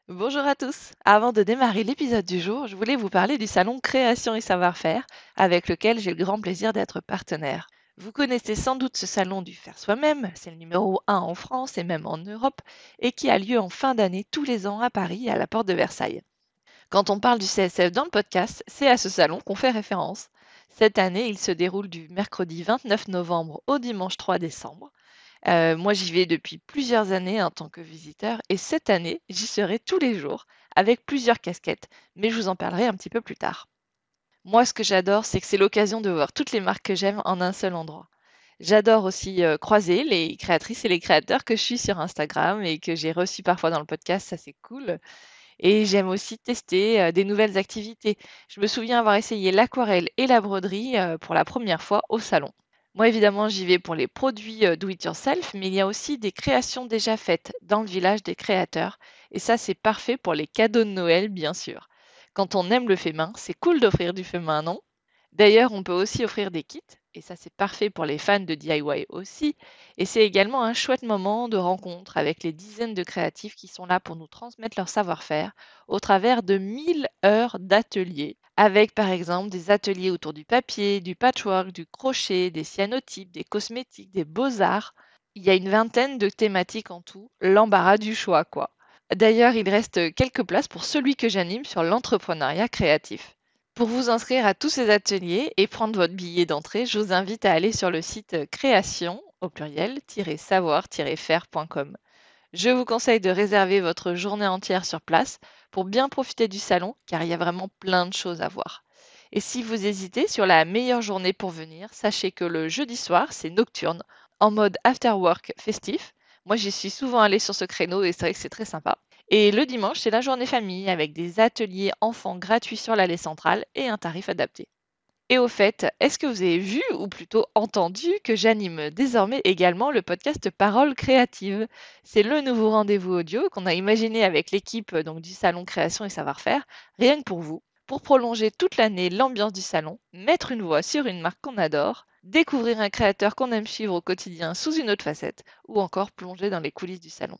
Bonjour à tous. Avant de démarrer l'épisode du jour, je voulais vous parler du salon Création et Savoir-faire, avec lequel j'ai le grand plaisir d'être partenaire. Vous connaissez sans doute ce salon du faire soi-même, c'est le numéro 1 en France et même en Europe, et qui a lieu en fin d'année tous les ans à Paris, à la porte de Versailles. Quand on parle du CSF dans le podcast, c'est à ce salon qu'on fait référence. Cette année, il se déroule du mercredi 29 novembre au dimanche 3 décembre. Moi, j'y vais depuis plusieurs années en tant que visiteur et cette année, j'y serai tous les jours avec plusieurs casquettes, mais je vous en parlerai un petit peu plus tard. Moi, ce que j'adore, c'est que c'est l'occasion de voir toutes les marques que j'aime en un seul endroit. J'adore aussi croiser les créatrices et les créateurs que je suis sur Instagram et que j'ai reçus parfois dans le podcast, ça c'est cool. Et j'aime aussi tester des nouvelles activités. Je me souviens avoir essayé l'aquarelle et la broderie pour la première fois au salon. Moi, évidemment, j'y vais pour les produits do it yourself, mais il y a aussi des créations déjà faites dans le village des créateurs. Et ça, c'est parfait pour les cadeaux de Noël, bien sûr. Quand on aime le fait main, c'est cool d'offrir du fait main, non? D'ailleurs, on peut aussi offrir des kits, et ça, c'est parfait pour les fans de DIY aussi. Et c'est également un chouette moment de rencontre avec les dizaines de créatifs qui sont là pour nous transmettre leur savoir-faire au travers de 1000 heures d'ateliers, avec par exemple des ateliers autour du papier, du patchwork, du crochet, des cyanotypes, des cosmétiques, des beaux-arts. Il y a une vingtaine de thématiques en tout, l'embarras du choix, quoi. D'ailleurs, il reste quelques places pour celui que j'anime sur l'entrepreneuriat créatif. Pour vous inscrire à tous ces ateliers et prendre votre billet d'entrée, je vous invite à aller sur le site création, au pluriel, savoir-faire.com. Je vous conseille de réserver votre journée entière sur place pour bien profiter du salon, car il y a vraiment plein de choses à voir. Et si vous hésitez sur la meilleure journée pour venir, sachez que le jeudi soir, c'est nocturne, en mode after work festif. Moi, j'y suis souvent allée sur ce créneau et c'est vrai que c'est très sympa. Et le dimanche, c'est la journée famille avec des ateliers enfants gratuits sur l'allée centrale et un tarif adapté. Et au fait, est-ce que vous avez vu ou plutôt entendu que j'anime désormais également le podcast Paroles créatives? C'est le nouveau rendez-vous audio qu'on a imaginé avec l'équipe donc du salon Création et Savoir-faire, rien que pour vous, pour prolonger toute l'année l'ambiance du salon, mettre une voix sur une marque qu'on adore, découvrir un créateur qu'on aime suivre au quotidien sous une autre facette, ou encore plonger dans les coulisses du salon.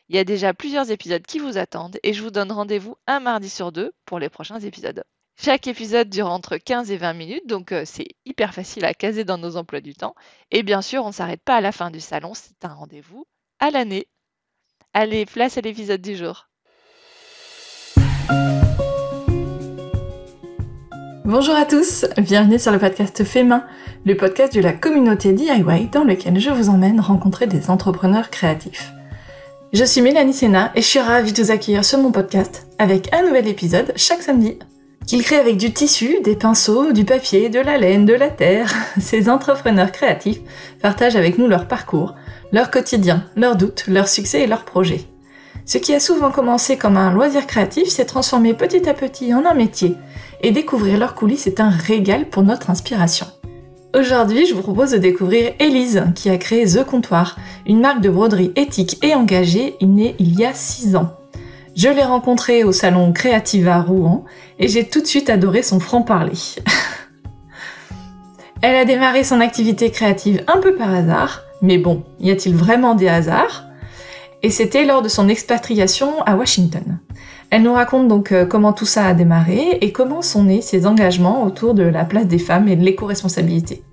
Il y a déjà plusieurs épisodes qui vous attendent et je vous donne rendez-vous un mardi sur deux pour les prochains épisodes. Chaque épisode dure entre 15 et 20 minutes, donc c'est hyper facile à caser dans nos emplois du temps. Et bien sûr, on ne s'arrête pas à la fin du salon, c'est un rendez-vous à l'année. Allez, place à l'épisode du jour. Bonjour à tous, bienvenue sur le podcast Fait Main, le podcast de la communauté DIY dans lequel je vous emmène rencontrer des entrepreneurs créatifs. Je suis Mélanie Sénat et je suis ravie de vous accueillir sur mon podcast avec un nouvel épisode chaque samedi. Qu'ils créent avec du tissu, des pinceaux, du papier, de la laine, de la terre, ces entrepreneurs créatifs partagent avec nous leur parcours, leur quotidien, leurs doutes, leurs succès et leurs projets. Ce qui a souvent commencé comme un loisir créatif s'est transformé petit à petit en un métier, et découvrir leurs coulisses est un régal pour notre inspiration. Aujourd'hui, je vous propose de découvrir Élise, qui a créé The Comptoir, une marque de broderie éthique et engagée née il y a 6 ans. Je l'ai rencontrée au salon Créative à Rouen, et j'ai tout de suite adoré son franc-parler. Elle a démarré son activité créative un peu par hasard, mais bon, y a-t-il vraiment des hasards ? Et c'était lors de son expatriation à Washington. Elle nous raconte donc comment tout ça a démarré et comment sont nés ses engagements autour de la place des femmes et de l'éco-responsabilité.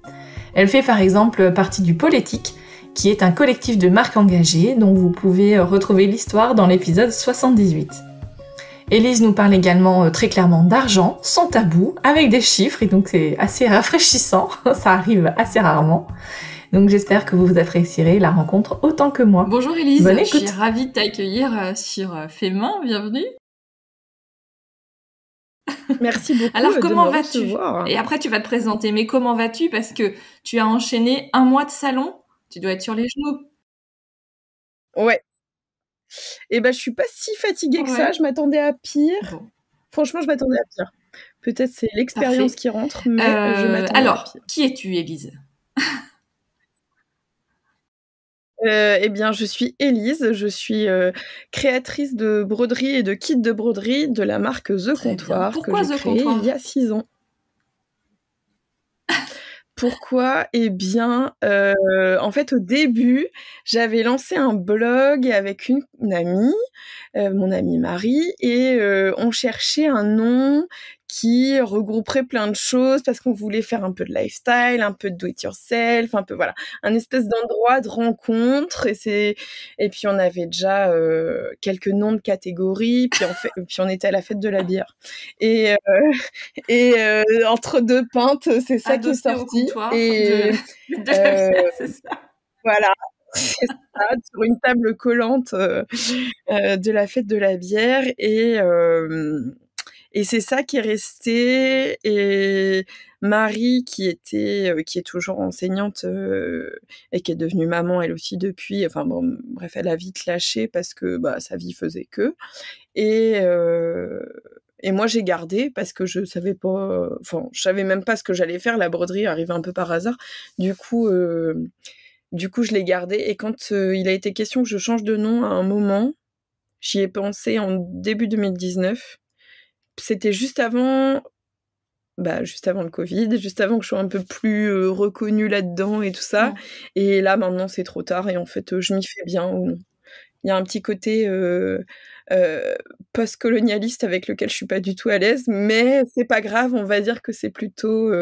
Elle fait par exemple partie du Pôle Éthique, qui est un collectif de marques engagées dont vous pouvez retrouver l'histoire dans l'épisode 78. Élise nous parle également très clairement d'argent, sans tabou, avec des chiffres, et donc c'est assez rafraîchissant, ça arrive assez rarement. Donc j'espère que vous apprécierez la rencontre autant que moi. Bonjour Élise, Bonne je suis écoute. ravie de t'accueillir sur Fait Main, bienvenue. Merci beaucoup. Alors comment de me vas-tu ? recevoir. Et après tu vas te présenter, mais comment vas-tu ? Parce que tu as enchaîné 1 mois de salon, tu dois être sur les genoux. Ouais. Et ben je suis pas si fatiguée que ça, je m'attendais à pire. Bon. Franchement, je m'attendais à pire. Peut-être c'est l'expérience Parfait. qui rentre, mais je m'attendais à Alors, pire. qui es-tu Élise ? Eh bien, je suis Élise, je suis créatrice de broderie et de kits de broderie de la marque The Très bien. Comptoir que Pourquoi j'ai The créée Comptoir ? il y a 6 ans. Pourquoi? Eh bien, en fait, au début, j'avais lancé un blog avec une amie, mon amie Marie et on cherchait un nom qui regrouperait plein de choses parce qu'on voulait faire un peu de lifestyle, un peu de do it yourself, un peu voilà, un espèce d'endroit de rencontre et puis on avait déjà, quelques noms de catégories, puis on était à la fête de la bière et entre 2 pintes, c'est ça qui est Adossé au sorti comptoir et de la bière, c'est ça. voilà, c'est ça, sur une table collante, de la fête de la bière et c'est ça qui est resté et Marie qui est toujours enseignante, et qui est devenue maman elle aussi depuis, enfin bon, bref, elle a vite lâché parce que, bah, sa vie faisait que et moi j'ai gardé parce que je savais pas, enfin, je savais même pas ce que j'allais faire. La broderie arrivait un peu par hasard. Du coup, je l'ai gardé et quand, il a été question que je change de nom à un moment, j'y ai pensé en début 2019. C'était juste avant le Covid, juste avant que je sois un peu plus, reconnue là-dedans et tout ça et là maintenant c'est trop tard et en fait, je m'y fais bien ou non. Il y a un petit côté, heu, post-colonialiste avec lequel je suis pas du tout à l'aise, mais c'est pas grave, on va dire que c'est plutôt,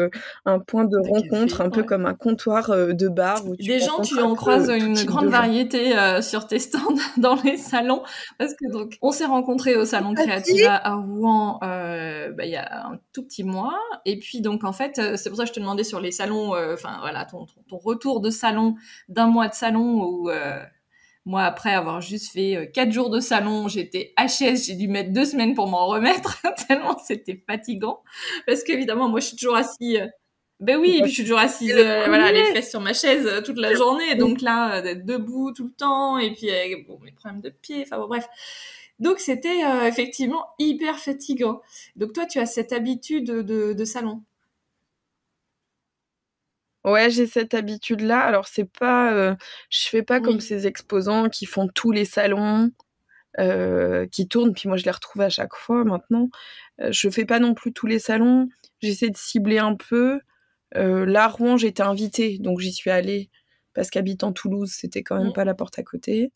un point de De rencontre, café, un peu ouais. comme un comptoir, de bar où tu Des gens, rencontres tu un en croises peu tout une type grande de gens. variété sur tes stands dans les salons parce que donc on s'est rencontrés au salon Aussi Creativa à Rouen il y a un tout petit mois et puis donc en fait c'est pour ça que je te demandais sur les salons enfin voilà ton retour de salon d'un mois de salon où moi, après avoir juste fait 4 jours de salon, j'étais HS, j'ai dû mettre 2 semaines pour m'en remettre, tellement c'était fatigant. Parce qu'évidemment, moi, je suis toujours assise. Ben oui, et puis je suis toujours assise, c'est le voilà, les 1er. fesses sur ma chaise toute la journée. Donc là, d'être debout tout le temps, et puis bon, mes problèmes de pied, enfin bon, bref. Donc c'était effectivement hyper fatigant. Donc toi, tu as cette habitude de salon. Ouais, j'ai cette habitude-là. Alors c'est pas, je fais pas comme Oui. ces exposants qui font tous les salons, qui tournent, puis moi je les retrouve à chaque fois maintenant. Je fais pas non plus tous les salons. J'essaie de cibler un peu. Là, Rouen, j'étais invitée, donc j'y suis allée parce qu'habitant Toulouse, c'était quand même pas la porte à côté.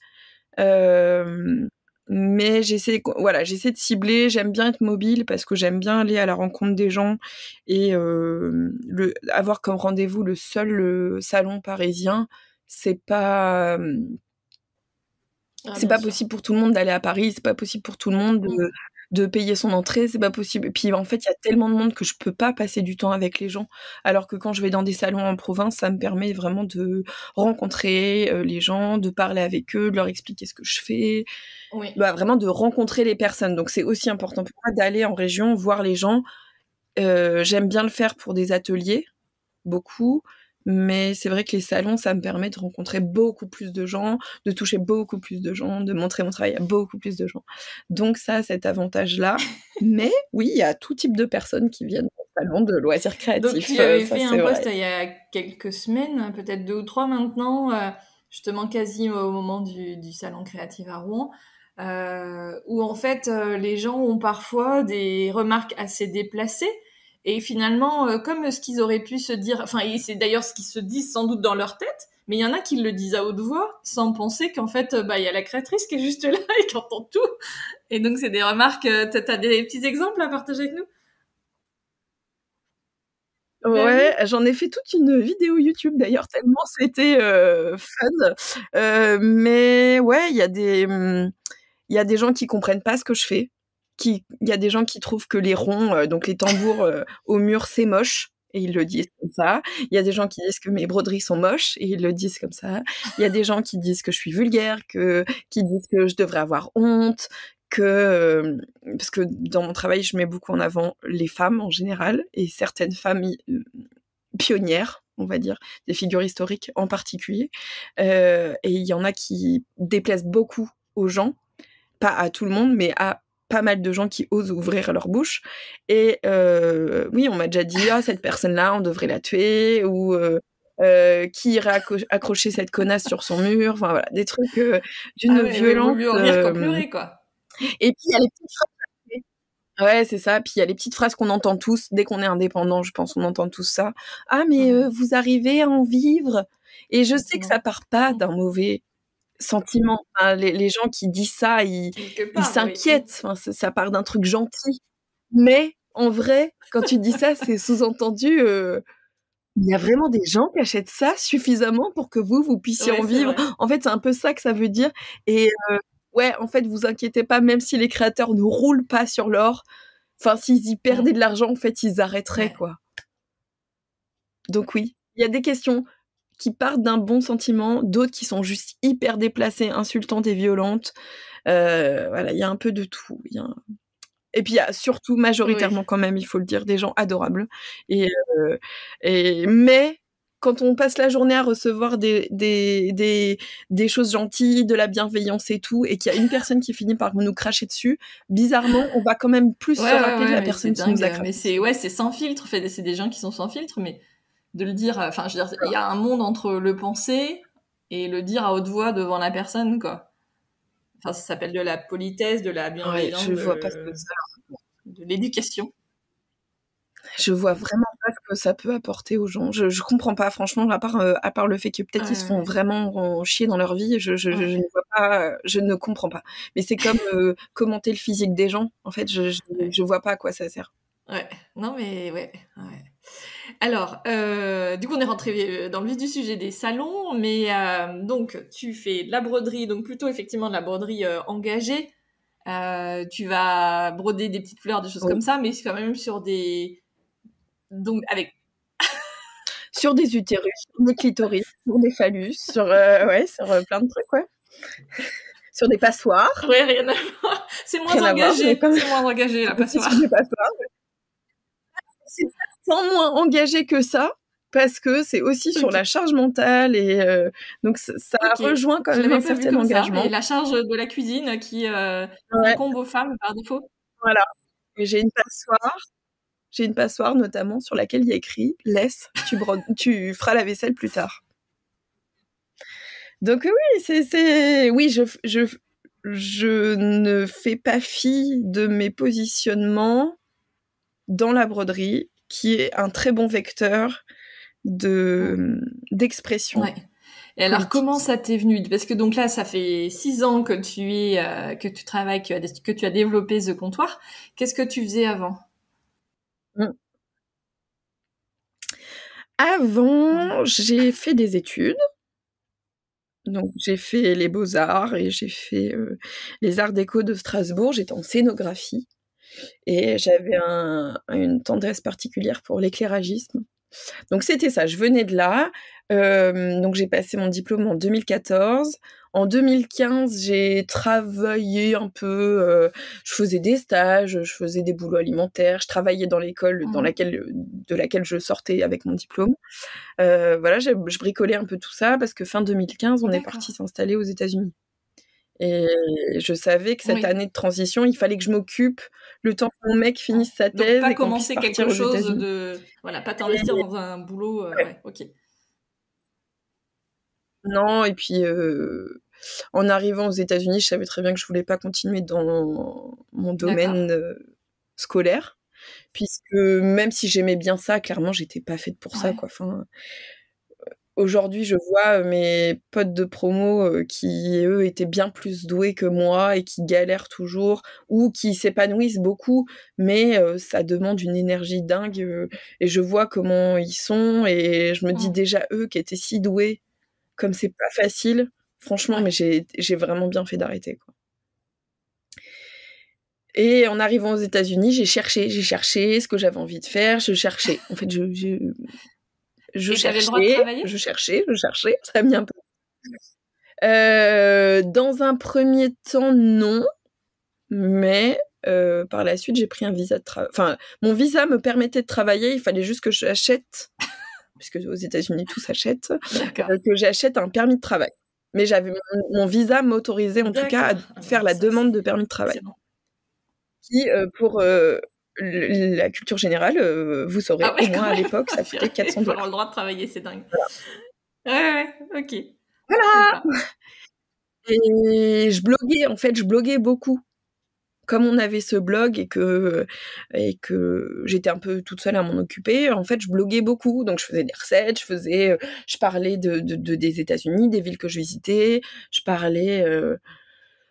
Mais j'essaie de cibler. J'aime bien être mobile parce que j'aime bien aller à la rencontre des gens et avoir comme rendez-vous le seul salon parisien, c'est pas, Ah, c'est bien pas sûr. possible pour tout le monde d'aller à Paris, c'est pas possible pour tout le monde de payer son entrée, c'est pas possible. Et puis en fait, il y a tellement de monde que je peux pas passer du temps avec les gens. Alors que quand je vais dans des salons en province, ça me permet vraiment de rencontrer les gens, de parler avec eux, de leur expliquer ce que je fais, Oui. bah, vraiment de rencontrer les personnes. Donc c'est aussi important pour moi d'aller en région, voir les gens. J'aime bien le faire pour des ateliers, beaucoup. Mais c'est vrai que les salons, ça me permet de rencontrer beaucoup plus de gens, de toucher beaucoup plus de gens, de montrer mon travail à beaucoup plus de gens. Donc ça a cet avantage-là. Mais oui, il y a tout type de personnes qui viennent au salon de loisirs Donc créatifs, tu avais ça fait c'est un post vrai. il y a quelques semaines, peut-être 2 ou 3 maintenant, justement quasi au moment du salon créatif à Rouen, où en fait les gens ont parfois des remarques assez déplacées et finalement comme ce qu'ils auraient pu se dire, enfin et c'est d'ailleurs ce qu'ils se disent sans doute dans leur tête, mais il y en a qui le disent à haute voix sans penser qu'en fait il y a la créatrice qui est juste là et qui entend tout. Et donc c'est des remarques, t'as des petits exemples à partager avec nous? Ben oui. Ouais, j'en ai fait toute une vidéo YouTube d'ailleurs tellement c'était, fun. Mais ouais, il y a des gens qui comprennent pas ce que je fais. Il y a des gens qui trouvent que les ronds, donc les tambours, au mur, c'est moche et ils le disent comme ça. Il y a des gens qui disent que mes broderies sont moches et ils le disent comme ça. Il y a des gens qui disent que je suis vulgaire, qui disent que je devrais avoir honte, parce que dans mon travail, je mets beaucoup en avant les femmes en général et certaines femmes pionnières, on va dire, des figures historiques en particulier. Et il y en a qui déplaisent beaucoup aux gens, pas à tout le monde, mais à pas mal de gens qui osent ouvrir leur bouche. Et oui, on m'a déjà dit ah cette personne-là, on devrait la tuer ou qui irait accrocher cette connasse sur son mur. Enfin voilà, des trucs Ah d'une ouais, mais vaut violence. mieux en rire qu'en pleurer, quoi. Et puis il y a les petites phrases. Ouais, c'est ça. Puis il y a les petites phrases qu'on entend tous dès qu'on est indépendant, je pense, on entend tous ça. Ah, mais vous arrivez à en vivre. Et je sais que ça part pas d'un mauvais sentiment. Enfin, les gens qui disent ça, ils s'inquiètent. Enfin, ça part d'un truc gentil. Mais en vrai, quand tu dis ça, c'est sous-entendu. Il y a vraiment des gens qui achètent ça suffisamment pour que vous puissiez en vivre. En fait, c'est un peu ça que ça veut dire. Et ouais, en fait, vous inquiétez pas, même si les créateurs ne roulent pas sur l'or, enfin, s'ils y perdaient de l'argent, en fait, ils arrêteraient, quoi. Donc oui, il y a des questions qui partent d'un bon sentiment, d'autres qui sont juste hyper déplacées, insultantes et violentes. Voilà, il y a un peu de tout. Et puis il y a surtout majoritairement quand même, il faut le dire, des gens adorables. Mais quand on passe la journée à recevoir des choses gentilles, de la bienveillance et tout, et qu'il y a une personne qui finit par nous cracher dessus, bizarrement, on va quand même plus se rappeler de la personne qui nous a craché. Mais c'est sans filtre, c'est des gens qui sont sans filtre, mais de le dire, enfin, je veux dire, il y a un monde entre le penser et le dire à haute voix devant la personne, quoi. Enfin, ça s'appelle de la politesse, de la bienveillance, je vois pas ce que ça... de l'éducation. Je vois vraiment pas ce que ça peut apporter aux gens. Je comprends pas, franchement, à part le fait que peut-être ils se font vraiment chier dans leur vie, je ne vois pas, je ne comprends pas. Mais c'est comme commenter le physique des gens. En fait, je vois pas à quoi ça sert. Ouais, non mais ouais. Alors, du coup, on est rentré dans le vif du sujet des salons, mais donc tu fais de la broderie, donc plutôt effectivement de la broderie engagée. Tu vas broder des petites fleurs, des choses comme ça, mais c'est quand même sur des... Donc, avec... sur des utérus, sur des clitoris, sur des phallus, sur plein de trucs, ouais. Sur des passoires. Ouais, rien à voir. C'est moins engagé. C'est moins engagé, la passoire. Sur des passoires. C'est pas moins engagé que ça, parce que c'est aussi sur la charge mentale, et donc ça rejoint quand même un certain engagement. Et la charge de la cuisine qui incombe aux femmes par défaut. Voilà. Et j'ai une passoire notamment sur laquelle il y a écrit « Laisse, tu feras la vaisselle plus tard ». Donc oui, oui, je ne fais pas fi de mes positionnements dans la broderie, qui est un très bon vecteur d'expression. Ouais. Et alors, comment ça t'est venu ? Parce que donc là, ça fait 6 ans que tu travailles, que tu as développé The Comptoir. Qu'est-ce que tu faisais avant ? Avant, j'ai fait des études. Donc, j'ai fait les Beaux-Arts et j'ai fait les Arts déco de Strasbourg. J'étais en scénographie et j'avais une tendresse particulière pour l'éclairagisme. Donc, c'était ça. Je venais de là. Donc, j'ai passé mon diplôme en 2014. En 2015, j'ai travaillé un peu. Je faisais des stages, je faisais des boulots alimentaires. Je travaillais dans l'école de laquelle je sortais avec mon diplôme. Voilà, je bricolais un peu tout ça parce que fin 2015, on est parti s'installer aux États-Unis. Et je savais que cette année de transition, il fallait que je m'occupe le temps que mon mec finisse sa thèse. Donc, pas et qu'on commencer puisse quelque chose de... Voilà, pas t'investir dans un boulot... ok. Non, et puis en arrivant aux États-Unis, je savais très bien que je voulais pas continuer dans mon domaine scolaire, puisque même si j'aimais bien ça, clairement, j'étais pas faite pour ça, quoi. Enfin, aujourd'hui, je vois mes potes de promo qui, eux, étaient bien plus doués que moi et qui galèrent toujours ou qui s'épanouissent beaucoup, mais ça demande une énergie dingue et je vois comment ils sont et je me dis déjà, eux qui étaient si doués, comme c'est pas facile, franchement, mais j'ai vraiment bien fait d'arrêter, quoi. Et en arrivant aux États-Unis, j'ai cherché ce que j'avais envie de faire, je cherchais. En fait, je cherchais, ça a mis un peu. Dans un premier temps, non, mais par la suite, j'ai pris un visa de travail. Enfin, mon visa me permettait de travailler, il fallait juste que j'achète, puisque aux États-Unis tout s'achète, que j'achète un permis de travail. Mais j'avais mon visa m'autorisait en tout cas à faire la demande de permis de travail. Qui, pour la culture générale, vous saurez, au moins à l'époque, ça coûtait $400. Il faut avoir le droit de travailler, c'est dingue. Voilà. Ouais, ok. Voilà. Et je bloguais beaucoup. comme on avait ce blog et que j'étais un peu toute seule à m'en occuper, en fait, je bloguais beaucoup. Donc, je faisais des recettes, je parlais des États-Unis, des villes que je visitais, je parlais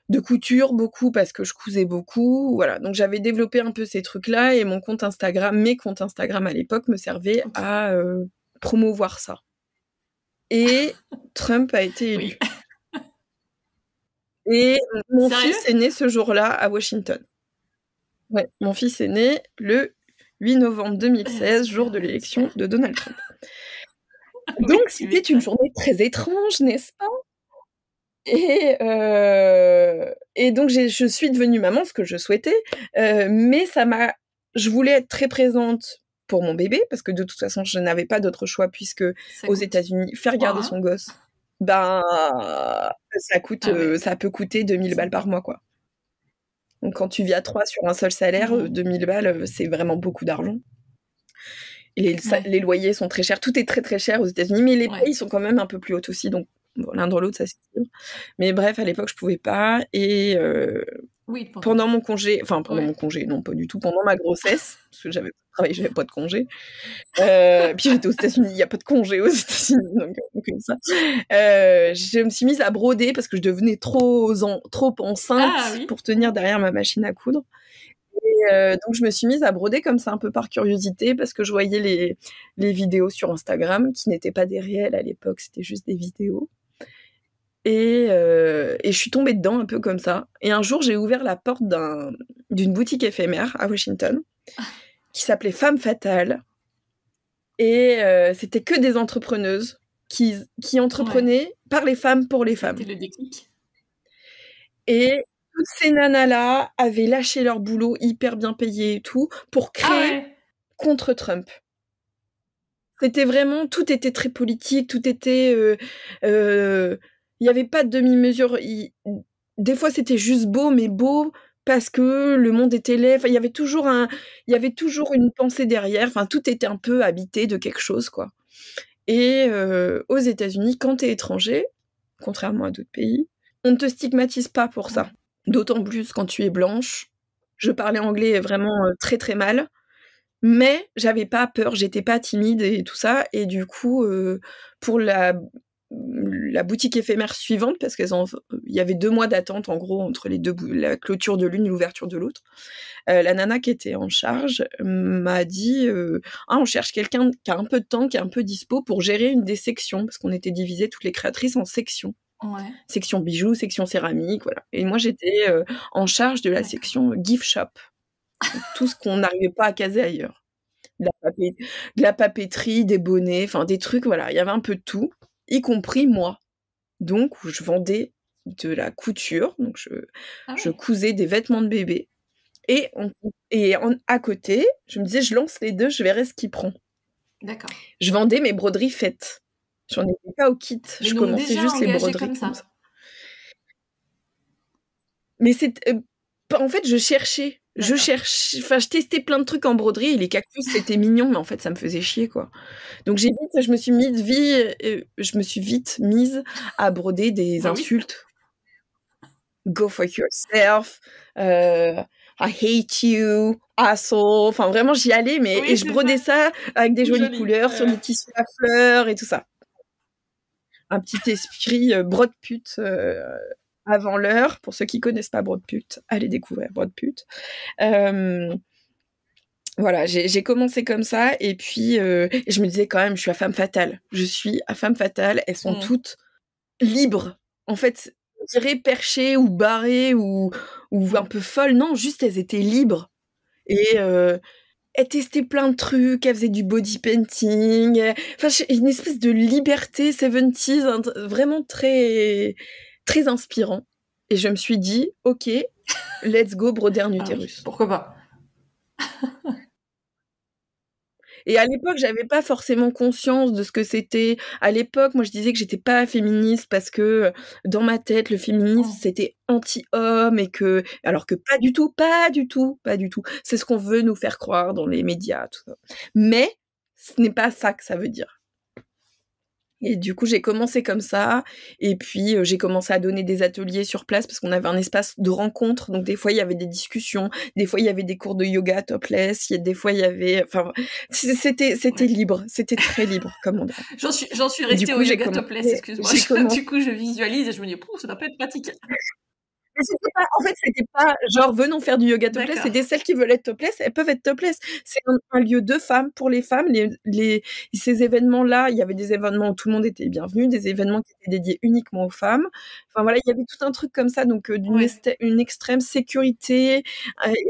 de couture beaucoup parce que je cousais beaucoup. Voilà. Donc, j'avais développé un peu ces trucs-là et mes comptes Instagram à l'époque me servaient à promouvoir ça. Et Trump a été élu. Oui. Et mon Sérieux fils est né ce jour-là à Washington. Ouais, mon fils est né le 8 novembre 2016, jour de l'élection de Donald Trump. Oui, Donc, tu c'était une m'étonnes. journée très étrange, n'est-ce pas? Et donc, je suis devenue maman, ce que je souhaitais, mais je voulais être très présente pour mon bébé, parce que de toute façon, je n'avais pas d'autre choix, puisque Ça aux coûte États-Unis, faire garder quoi, hein? son gosse, ben, ça coûte, Ah ouais. ça peut coûter 2000 balles par mois, quoi. Donc, quand tu vis à 3 sur un seul salaire, Mmh. 2000 balles, c'est vraiment beaucoup d'argent. Et Ouais. les loyers sont très chers. Tout est très, très cher aux États-Unis, mais les Ouais. prix sont quand même un peu plus hauts aussi. Donc, bon, l'un dans l'autre, ça s'équilibre. Mais bref, à l'époque, je pouvais pas. Et Oui, pendant mon congé, Ouais. mon congé, non, pas du tout, pendant ma grossesse, parce que j'avais pas travaillé, j'avais pas de congé. Puis j'étais aux États-Unis, il y a pas de congé aux États-Unis, donc comme ça. Je me suis mise à broder parce que je devenais trop enceinte Ah oui. pour tenir derrière ma machine à coudre. Donc je me suis mise à broder comme ça un peu par curiosité parce que je voyais les vidéos sur Instagram qui n'étaient pas des réels à l'époque, c'était juste des vidéos. Et je suis tombée dedans un peu comme ça. Et un jour, j'ai ouvert la porte d'une boutique éphémère à Washington qui s'appelait Femme Fatale. Et c'était que des entrepreneuses qui entreprenaient par les femmes pour les femmes. C'était le déclic. Et toutes ces nanas-là avaient lâché leur boulot hyper bien payé et tout pour Ah créer ouais. contre Trump. C'était vraiment, tout était très politique, tout était, il y avait pas de demi-mesure. Des fois, c'était juste beau, mais beau parce que le monde était laid. Enfin, il y avait toujours une pensée derrière. Enfin, tout était un peu habité de quelque chose, quoi. Et aux États-Unis, quand t'es étranger, contrairement à d'autres pays, on ne te stigmatise pas pour ça. D'autant plus quand tu es blanche. Je parlais anglais vraiment très très mal, mais j'avais pas peur, j'étais pas timide et tout ça. Et du coup, pour la boutique éphémère suivante, parce il y avait 2 mois d'attente en gros entre la clôture de l'une et l'ouverture de l'autre. La nana qui était en charge m'a dit on cherche quelqu'un qui a un peu de temps, qui est un peu dispo pour gérer une des sections, parce qu'on était divisées toutes les créatrices en sections. Ouais. Section bijoux, section céramique, voilà. Et moi, j'étais en charge de la D'accord. section gift shop. Donc, tout ce qu'on n'arrivait pas à caser ailleurs. De la papeterie, des bonnets, enfin des trucs, voilà. Il y avait un peu de tout, y compris moi. Donc, je vendais de la couture. Donc, je cousais des vêtements de bébé. Et à côté, je me disais, je lance les deux, je verrai ce qui prend. D'accord. Je vendais mes broderies faites. J'en étais pas au kit. Mais Je donc commençais déjà juste les engagée broderies comme ça. Mais en fait, je cherchais. Enfin, je testais plein de trucs en broderie et les cactus, c'était mignon, mais en fait, ça me faisait chier, quoi. Donc, je me suis vite mise à broder des Bah oui. insultes. Go fuck yourself, I hate you, asshole. Enfin, vraiment, j'y allais, Oui, et je c'est brodais ça avec des jolies Joli. couleurs sur des tissus à fleurs et tout ça. Un petit esprit brode-pute avant l'heure. Pour ceux qui connaissent pas brode-pute, allez découvrir brode-pute. Voilà, j'ai commencé comme ça, et puis je me disais quand même, je suis à Femme Fatale. Je suis à Femme Fatale, elles sont toutes libres. En fait, on dirait perchées ou barrées ou un peu folles. Non, juste elles étaient libres. Et elles testaient plein de trucs, elles faisaient du body painting. Enfin, une espèce de liberté 70s, vraiment très, très inspirant. Et je me suis dit, ok, let's go broder un utérus. Oui, pourquoi pas. Et à l'époque, j'avais pas forcément conscience de ce que c'était. À l'époque, moi, je disais que j'étais pas féministe parce que dans ma tête, le féminisme, c'était anti-homme alors que pas du tout, pas du tout, pas du tout. C'est ce qu'on veut nous faire croire dans les médias, tout ça. Mais ce n'est pas ça que ça veut dire. Et du coup, j'ai commencé comme ça. Et puis, j'ai commencé à donner des ateliers sur place parce qu'on avait un espace de rencontre. Donc, des fois, il y avait des discussions. Des fois, il y avait des cours de yoga topless. Des fois, il y avait... Enfin, c'était Ouais. libre. C'était très libre comme endroit. J'en suis Du restée coup, au j'ai yoga commencé- topless, excuse-moi. j'ai commencé- Du coup, je visualise et je me dis, ça doit pas être pratique. Mais en fait, c'était pas genre venons faire du yoga topless. D'accord. C'était celles qui veulent être topless, elles peuvent être topless. C'est un lieu de femmes pour les femmes. Ces événements-là, il y avait des événements où tout le monde était bienvenu, des événements qui étaient dédiés uniquement aux femmes. Enfin voilà, il y avait tout un truc comme ça, donc une extrême sécurité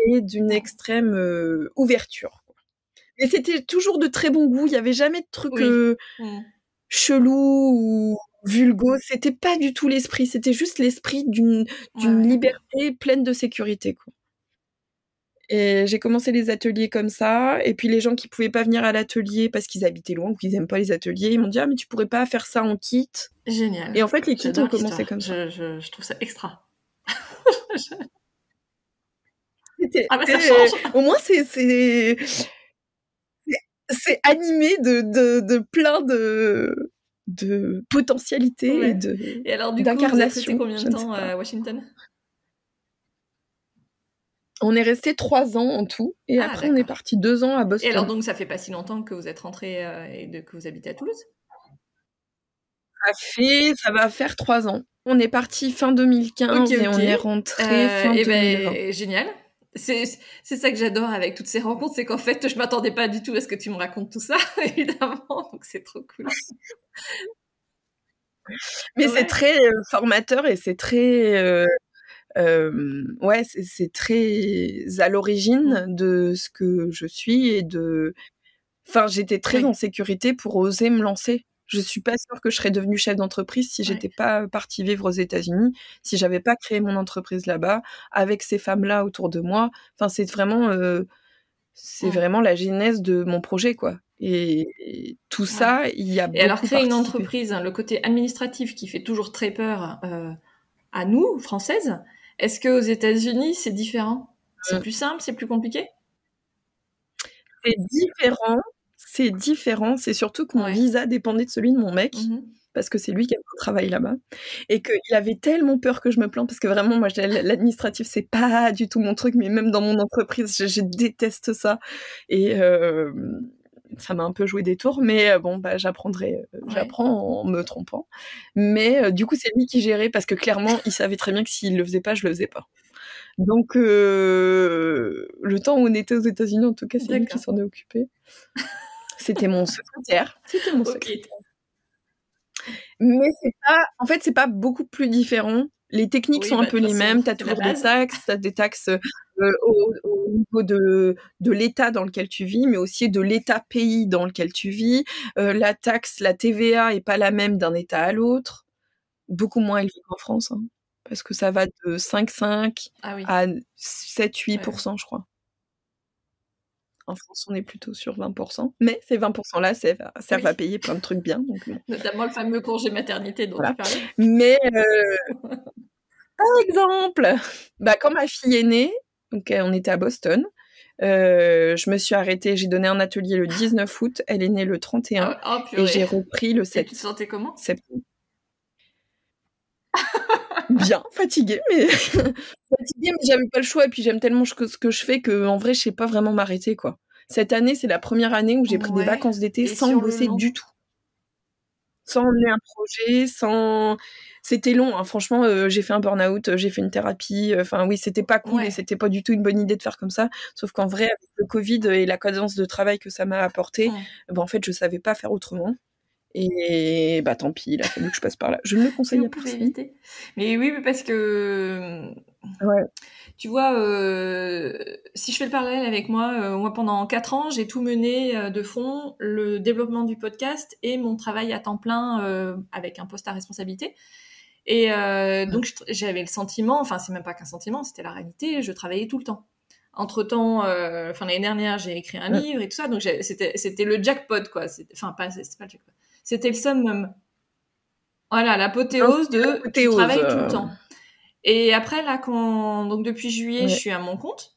et d'une extrême ouverture. Et c'était toujours de très bon goût. Il y avait jamais de trucs chelous ou vulgo, c'était pas du tout l'esprit, c'était juste l'esprit d'une liberté pleine de sécurité, quoi. Et j'ai commencé les ateliers comme ça, et puis les gens qui pouvaient pas venir à l'atelier parce qu'ils habitaient loin ou qu'ils aiment pas les ateliers, ils m'ont dit: «Ah mais tu pourrais pas faire ça en kit?» Génial. Et en fait, les kits J'adore ont commencé l'histoire. comme ça. Je trouve ça extra. Ça Ça change. Au moins c'est animé de plein de potentialités et alors du coup, vous êtes resté d'incarnation, combien je de ne sais temps pas. à Washington? On est resté 3 ans en tout, et après on est parti 2 ans à Boston. Et alors donc ça fait pas si longtemps que vous êtes rentré que vous habitez à Toulouse? Ça va faire 3 ans. On est parti fin 2015 et on est rentré fin 2020. Génial. C'est ça que j'adore avec toutes ces rencontres, c'est qu'en fait, je m'attendais pas du tout à ce que tu me racontes tout ça, évidemment, donc c'est trop cool. Mais c'est très formateur, et c'est très... c'est très à l'origine de ce que je suis et de... Enfin, j'étais très en sécurité pour oser me lancer. Je suis pas sûre que je serais devenue chef d'entreprise si j'étais pas partie vivre aux États-Unis, si j'avais pas créé mon entreprise là-bas, avec ces femmes-là autour de moi. Enfin, c'est vraiment la genèse de mon projet, quoi. Et tout ça, il y a beaucoup Et alors, créer une participé. entreprise, le côté administratif qui fait toujours très peur à nous, Françaises, est-ce qu'aux États-Unis, c'est différent? C'est plus simple, c'est plus compliqué? C'est différent. C'est surtout que mon visa dépendait de celui de mon mec, parce que c'est lui qui a un travail là-bas, et qu'il avait tellement peur que je me plante, parce que vraiment, moi, l'administratif, c'est pas du tout mon truc, mais même dans mon entreprise, je déteste ça. Et ça m'a un peu joué des tours, mais bon, bah, j'apprends en me trompant. Mais du coup, c'est lui qui gérait, parce que clairement, il savait très bien que s'il le faisait pas, je le faisais pas. Donc, le temps où on était aux États-Unis, en tout cas, c'est lui qui s'en est occupé. C'était mon secrétaire. Mais c'est pas beaucoup plus différent. Les techniques sont un peu les mêmes. T'as toujours des taxes. T'as des taxes au niveau de l'État dans lequel tu vis, mais aussi de l'État-pays dans lequel tu vis. La TVA est pas la même d'un État à l'autre. Beaucoup moins élevée qu'en France, hein, parce que ça va de 5,5 à 7-8%, je crois. En France, on est plutôt sur 20%, mais ces 20%-là servent à payer plein de trucs bien. Donc bon. Notamment le fameux congé maternité dont tu parlais. Mais, par exemple, quand ma fille est née, donc on était à Boston, je me suis arrêtée, j'ai donné un atelier le 19 août, elle est née le 31, et j'ai repris le 7. Et tu te sentais comment? Septembre. Bien, fatiguée, mais j'avais pas le choix, et puis j'aime tellement ce que je fais qu'en vrai, je sais pas vraiment m'arrêter, quoi. Cette année, c'est la première année où j'ai pris des vacances d'été sans bosser du tout. Sans emmener un projet, C'était long, hein. Franchement, j'ai fait un burn-out, j'ai fait une thérapie, enfin oui, c'était pas cool et c'était pas du tout une bonne idée de faire comme ça. Sauf qu'en vrai, avec le Covid et la cadence de travail que ça m'a apporté, en fait, je savais pas faire autrement. Et bah tant pis, il a fallu que je passe par là. Je ne le conseille à personne. Mais oui, parce que tu vois, si je fais le parallèle avec moi pendant 4 ans, j'ai tout mené de front, le développement du podcast et mon travail à temps plein avec un poste à responsabilité. Et donc j'avais le sentiment, enfin c'est même pas qu'un sentiment, c'était la réalité, je travaillais tout le temps. Entre-temps, l'année dernière, j'ai écrit un livre et tout ça, donc c'était le jackpot, quoi. C'était pas le jackpot. C'était le summum. Voilà, l'apothéose de tu travailles tout le temps. Et après, là, donc depuis juillet, je suis à mon compte.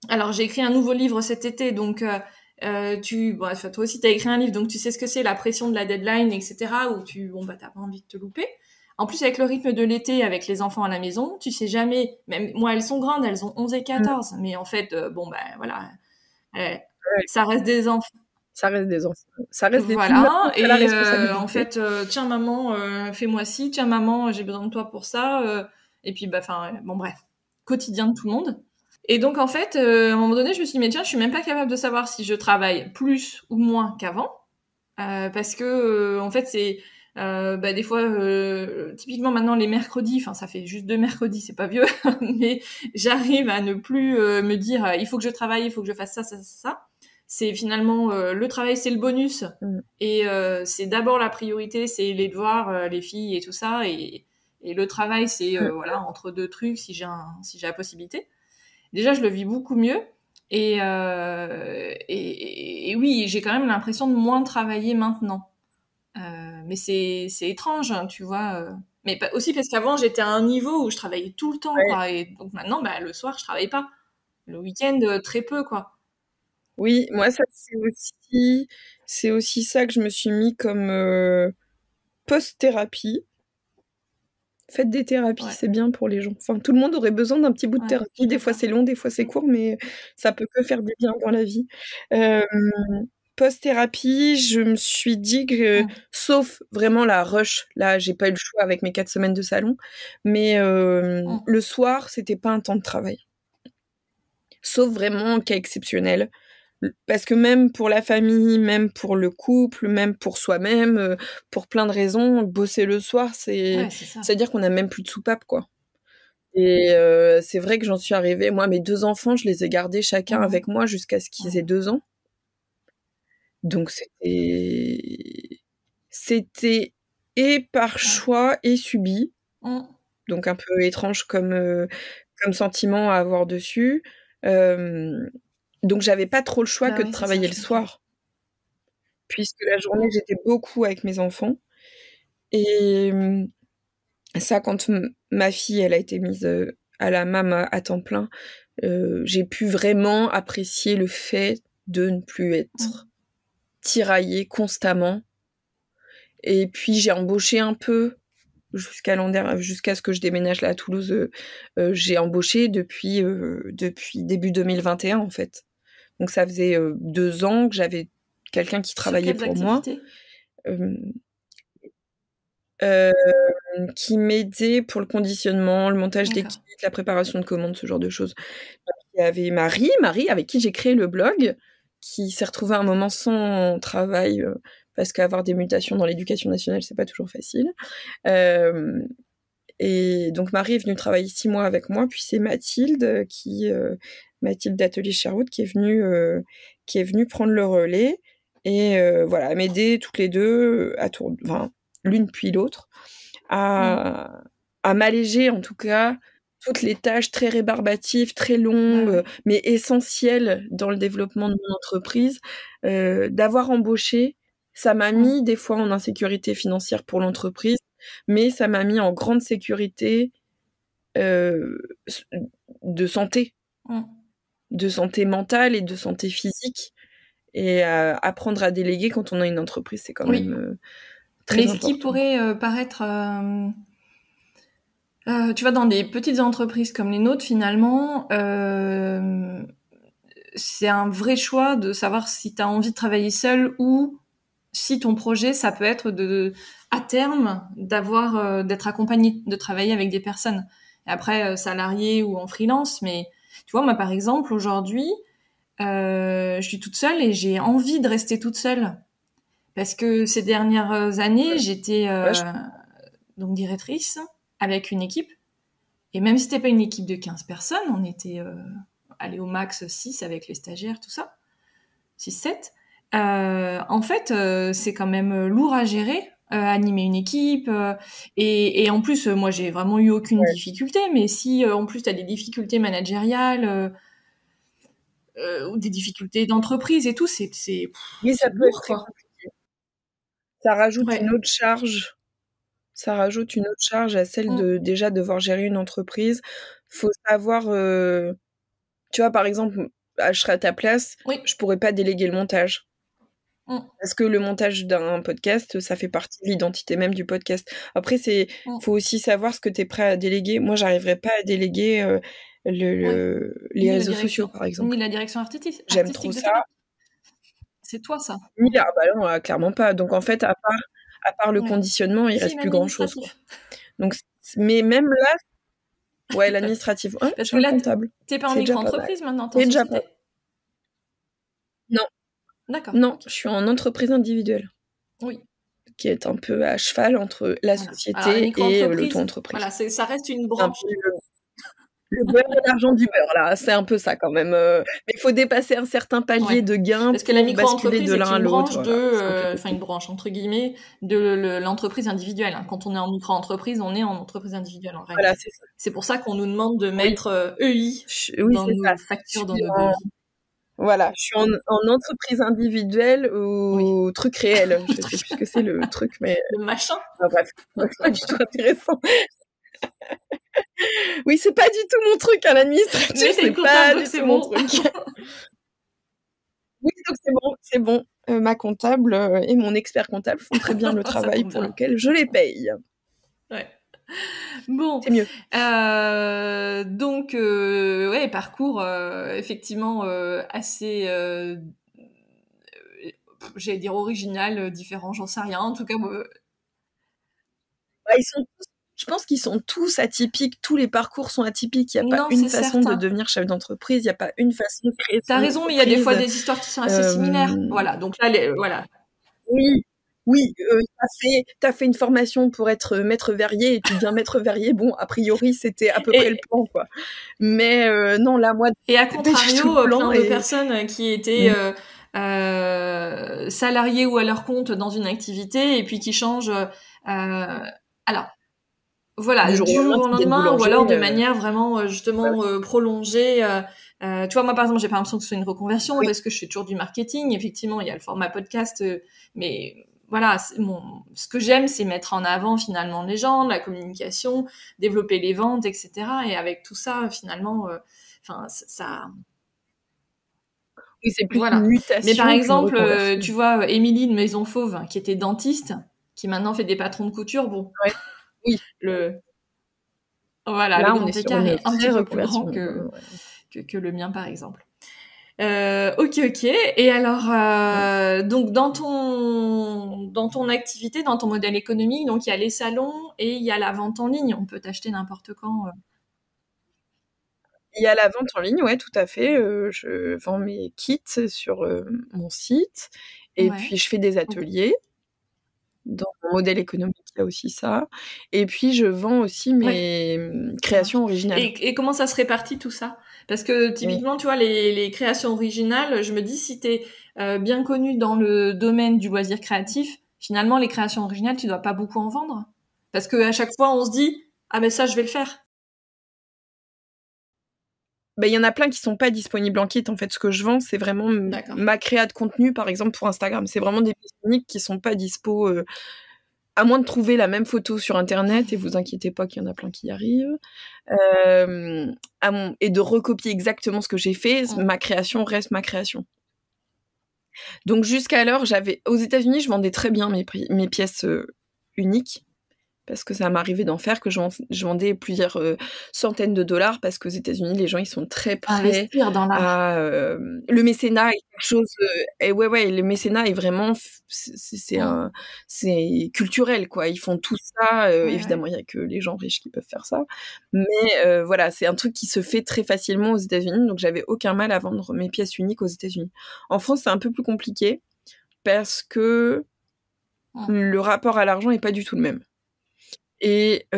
Alors, j'ai écrit un nouveau livre cet été, donc toi aussi, tu as écrit un livre, donc tu sais ce que c'est, la pression de la deadline, etc., où t'as pas envie de te louper. En plus, avec le rythme de l'été, avec les enfants à la maison, tu sais jamais, même moi, elles sont grandes, elles ont 11 et 14, mais en fait, voilà, ça reste des enfants. Ça reste des enfants. Ça reste des Voilà, et la et responsabilité. en fait, tiens maman, fais-moi ci, tiens maman, j'ai besoin de toi pour ça, et puis bref, quotidien de tout le monde. Et donc en fait, à un moment donné, je me suis dit mais tiens, je suis même pas capable de savoir si je travaille plus ou moins qu'avant, parce que en fait c'est des fois, typiquement maintenant les mercredis, enfin ça fait juste 2 mercredis, c'est pas vieux, mais j'arrive à ne plus me dire il faut que je travaille, il faut que je fasse ça, ça, ça, ça. C'est finalement le travail, c'est le bonus, et c'est d'abord la priorité, c'est les devoirs, les filles et tout ça, et le travail c'est voilà, entre deux trucs si j'ai la possibilité. Déjà, je le vis beaucoup mieux. Et oui, j'ai quand même l'impression de moins travailler maintenant. Mais c'est étrange, hein, tu vois. Mais aussi parce qu'avant, j'étais à un niveau où je travaillais tout le temps, quoi. Et donc maintenant, le soir, je travaille pas. Le week-end, très peu, quoi. Oui, moi, ça, c'est aussi ça que je me suis mis comme post-thérapie. Faites des thérapies, c'est bien pour les gens. Enfin, tout le monde aurait besoin d'un petit bout de thérapie. Des fois, c'est long, des fois, c'est court, mais ça peut que faire du bien dans la vie. Post-thérapie, je me suis dit que, sauf vraiment la rush, là, j'ai pas eu le choix avec mes 4 semaines de salon, mais le soir, c'était pas un temps de travail. Sauf vraiment en cas exceptionnel. Parce que même pour la famille, même pour le couple, même pour soi-même, pour plein de raisons, bosser le soir, c'est-à-dire qu'on a même plus de soupape, quoi. Et c'est vrai que j'en suis arrivée. Moi, mes 2 enfants, je les ai gardés chacun avec moi jusqu'à ce qu'ils aient 2 ans. Donc c'était et par choix et subi. Donc un peu étrange comme sentiment à avoir dessus. Donc j'avais pas trop le choix que de travailler le soir. Puisque la journée, j'étais beaucoup avec mes enfants. Et ça, quand ma fille, elle a été mise à la MAM à temps plein, j'ai pu vraiment apprécier le fait de ne plus être tiraillée constamment. Et puis j'ai embauché un peu jusqu'à ce que je déménage là à Toulouse. J'ai embauché depuis début 2021 en fait. Donc ça faisait 2 ans que j'avais quelqu'un qui travaillait pour moi. Qui m'aidait pour le conditionnement, le montage d'équipe, la préparation de commandes, ce genre de choses. Donc, il y avait Marie avec qui j'ai créé le blog, qui s'est retrouvée à un moment sans travail, parce qu'avoir des mutations dans l'éducation nationale, c'est pas toujours facile. Et donc Marie est venue travailler 6 mois avec moi, puis c'est Mathilde Mathilde d'Atelier Sherwood qui est venue prendre le relais et voilà, m'aider toutes les deux l'une puis l'autre à m'alléger en tout cas toutes les tâches très rébarbatives, très longues, mais essentielles dans le développement de mon entreprise. D'avoir embauché, ça m'a mis des fois en insécurité financière pour l'entreprise, mais ça m'a mis en grande sécurité de santé. De santé mentale et de santé physique. Et apprendre à déléguer quand on a une entreprise, c'est quand même très important. Mais ce qui pourrait paraître... tu vois, dans des petites entreprises comme les nôtres, finalement, c'est un vrai choix de savoir si tu as envie de travailler seul ou si ton projet, ça peut être à terme, d'être accompagné, de travailler avec des personnes. Et après, salarié ou en freelance. Mais tu vois, moi, par exemple, aujourd'hui, je suis toute seule et j'ai envie de rester toute seule. Parce que ces dernières années, j'étais donc directrice avec une équipe. Et même si c'était pas une équipe de 15 personnes, on était allé au max 6 avec les stagiaires, tout ça. 6-7. En fait, c'est quand même lourd à gérer, animer une équipe. Et en plus, moi, j'ai vraiment eu aucune difficulté. Mais si en plus, tu as des difficultés managériales ou des difficultés d'entreprise et tout, c'est oui, ça peut lourd, être très quoi. compliqué. Ça rajoute une autre charge. Ça rajoute une autre charge à celle de déjà devoir gérer une entreprise. Faut savoir, tu vois, par exemple, je serais à ta place, Oui. je pourrais pas déléguer le montage. Parce que le montage d'un podcast, ça fait partie de l'identité même du podcast. Après, faut aussi savoir ce que tu es prêt à déléguer. Moi, j'arriverais pas à déléguer les réseaux sociaux, par exemple. Ni la direction artistique. J'aime trop ça. C'est toi, ça. Ah bah non, clairement pas. Donc, en fait, à part le conditionnement, il reste plus grand-chose, quoi. Donc, mais même là, ouais, l'administratif. Parce que là, comptable. T'es pas en micro-entreprise maintenant, t'es déjà pas. Non. D'accord. Non, je suis en entreprise individuelle. Oui. Qui est un peu à cheval entre la société et l'auto-entreprise. Voilà, ça reste une branche. Le beurre et l'argent du beurre, là, c'est un peu ça quand même. Mais il faut dépasser un certain palier de gains. Parce que la micro-entreprise de l'un à l'autre. Enfin, une branche, entre guillemets, de l'entreprise individuelle. Quand on est en micro-entreprise, on est en entreprise individuelle, en réalité. Voilà, c'est ça. C'est pour ça qu'on nous demande de mettre EI dans nos factures, dans nos devis. Voilà, je suis en entreprise individuelle ou truc réel. Je sais plus ce que c'est le truc, mais... Le machin. Bref, c'est pas du tout intéressant. Oui, c'est pas du tout mon truc, l'administratif, c'est pas du tout mon truc. Oui, donc c'est bon. Ma comptable et mon expert comptable font très bien le travail pour lequel je les paye. Ouais. Bon, c'est mieux. Donc, parcours effectivement assez, j'allais dire original, différent, j'en sais rien. En tout cas, moi... Je pense qu'ils sont tous atypiques. Tous les parcours sont atypiques. Il n'y a pas une façon de devenir chef d'entreprise. Il n'y a pas une façon de créer. T'as raison, mais il y a des fois des histoires qui sont assez similaires. Voilà. Donc là, voilà. Oui, t'as fait une formation pour être maître verrier et tu deviens maître verrier. Bon, a priori, c'était à peu près le plan, quoi. Mais non, là, moi... Et à contrario, plein de personnes qui étaient salariées ou à leur compte dans une activité et puis qui changent... alors, voilà, du jour au lendemain, ou alors de manière vraiment, justement, prolongée... tu vois, moi, par exemple, j'ai pas l'impression que ce soit une reconversion parce que je fais toujours du marketing. Effectivement, il y a le format podcast, mais... Voilà, ce que j'aime, c'est mettre en avant finalement les gens, la communication, développer les ventes, etc. Et avec tout ça, finalement, ça... Oui, c'est plus une mutation. Mais par exemple, tu vois, Émilie de Maison Fauve, qui était dentiste, qui maintenant fait des patrons de couture, bon... Ouais. Oui. Voilà, là, le grand écart est un petit peu plus grand que le mien, par exemple. Ok. Et alors, donc dans ton activité, dans ton modèle économique, donc il y a les salons et il y a la vente en ligne. On peut t'acheter n'importe quand. Il y a la vente en ligne, ouais, tout à fait. Je vends mes kits sur mon site et puis je fais des ateliers. Dans mon modèle économique, il y a aussi ça. Et puis, je vends aussi mes créations originales. Et comment ça se répartit, tout ça ? Parce que, typiquement, tu vois, les créations originales, je me dis, si t'es bien connu dans le domaine du loisir créatif, finalement, les créations originales, tu dois pas beaucoup en vendre. Parce qu'à chaque fois, on se dit, ah ben ça, je vais le faire. Il y en a plein qui sont pas disponibles en kit. En fait, ce que je vends, c'est vraiment ma créa de contenu, par exemple, pour Instagram. C'est vraiment des pièces uniques qui sont pas dispo, à moins de trouver la même photo sur Internet, et vous inquiétez pas qu'il y en a plein qui y arrivent, et de recopier exactement ce que j'ai fait. Ma création reste ma création. Donc, jusqu'alors, aux États-Unis, je vendais très bien mes pièces uniques. Parce que ça m'arrivait d'en faire, que je vendais plusieurs centaines de dollars, parce qu'aux États-Unis, les gens, ils sont très prêts investir dans l'art. Le mécénat est quelque chose... le mécénat est vraiment... C'est culturel, quoi. Ils font tout ça. Évidemment, il n'y a que les gens riches qui peuvent faire ça. Mais voilà, c'est un truc qui se fait très facilement aux États-Unis, donc j'avais aucun mal à vendre mes pièces uniques aux États-Unis. En France, c'est un peu plus compliqué, parce que le rapport à l'argent n'est pas du tout le même. Et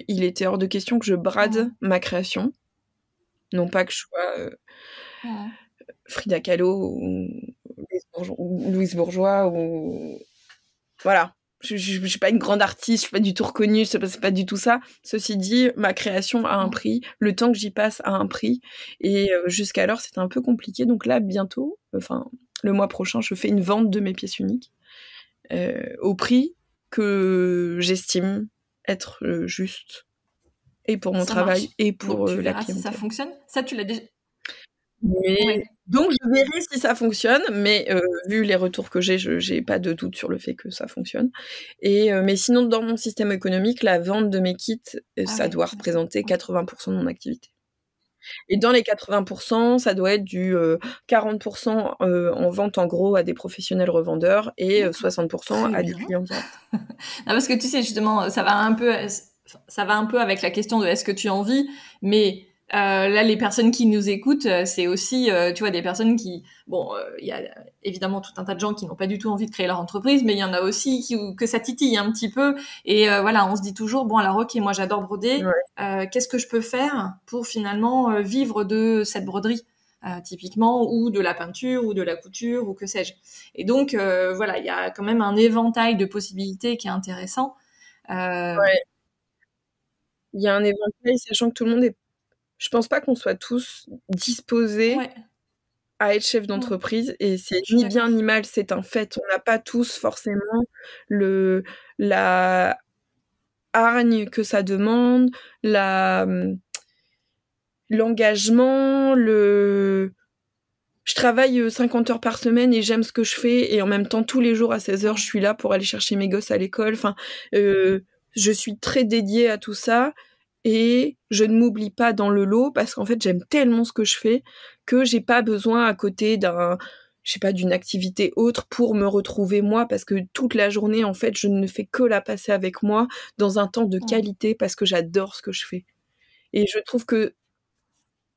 il était hors de question que je brade ma création. Non pas que je sois Frida Kahlo ou Louise Bourgeois ou... Voilà. Je suis pas une grande artiste, je suis pas du tout reconnue, c'est pas du tout ça. Ceci dit, ma création a un prix, le temps que j'y passe a un prix. Et jusqu'alors, c'était un peu compliqué. Donc là, bientôt, le mois prochain, je fais une vente de mes pièces uniques au prix que j'estime être juste, et pour mon travail et pour la clientèle. Si ça fonctionne. Ça, tu l'as déjà... Donc je verrai si ça fonctionne, mais vu les retours que j'ai pas de doute sur le fait que ça fonctionne. Mais sinon, dans mon système économique, la vente de mes kits, ça doit représenter 80% de mon activité. Et dans les 80%, ça doit être du 40% en vente en gros à des professionnels revendeurs et 60% à des clients directs. Parce que tu sais, justement, ça va un peu avec la question de est-ce que tu en vis, mais là, les personnes qui nous écoutent, c'est aussi, tu vois, des personnes qui, il y a évidemment tout un tas de gens qui n'ont pas du tout envie de créer leur entreprise, mais il y en a aussi que ça titille un petit peu. Et voilà, on se dit toujours, bon alors ok, moi j'adore broder, qu'est-ce que je peux faire pour finalement vivre de cette broderie, typiquement, ou de la peinture, ou de la couture, ou que sais-je. Et donc voilà, il y a quand même un éventail de possibilités qui est intéressant. Ouais. Il y a un éventail, sachant que tout le monde est... Je pense pas qu'on soit tous disposés à être chef d'entreprise, et c'est ni bien ni mal, c'est un fait. On n'a pas tous forcément la hargne que ça demande, l'engagement, je travaille 50 heures par semaine et j'aime ce que je fais, et en même temps tous les jours à 16h je suis là pour aller chercher mes gosses à l'école. Enfin, je suis très dédiée à tout ça et je ne m'oublie pas dans le lot, parce qu'en fait j'aime tellement ce que je fais que j'ai pas besoin à côté d'une activité autre pour me retrouver moi, parce que toute la journée en fait je ne fais que la passer avec moi dans un temps de qualité, parce que j'adore ce que je fais. Et je trouve que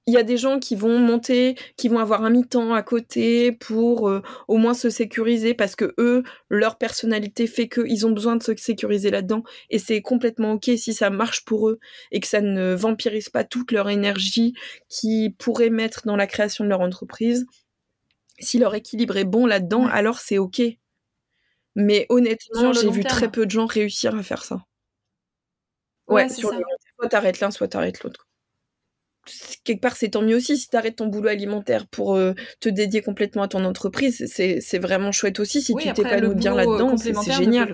il y a des gens qui vont monter, qui vont avoir un mi-temps à côté pour au moins se sécuriser, parce que eux, leur personnalité fait qu'ils ont besoin de se sécuriser là-dedans, et c'est complètement ok si ça marche pour eux et que ça ne vampirise pas toute leur énergie qu'ils pourraient mettre dans la création de leur entreprise. Si leur équilibre est bon là-dedans, alors c'est ok. Mais honnêtement, j'ai vu très peu de gens réussir à faire ça. Ouais, sur le long terme, soit t'arrêtes l'un, soit t'arrêtes l'autre. Quelque part, c'est tant mieux aussi si tu arrêtes ton boulot alimentaire pour te dédier complètement à ton entreprise. C'est vraiment chouette aussi si tu t'épanouis bien là-dedans. C'est génial.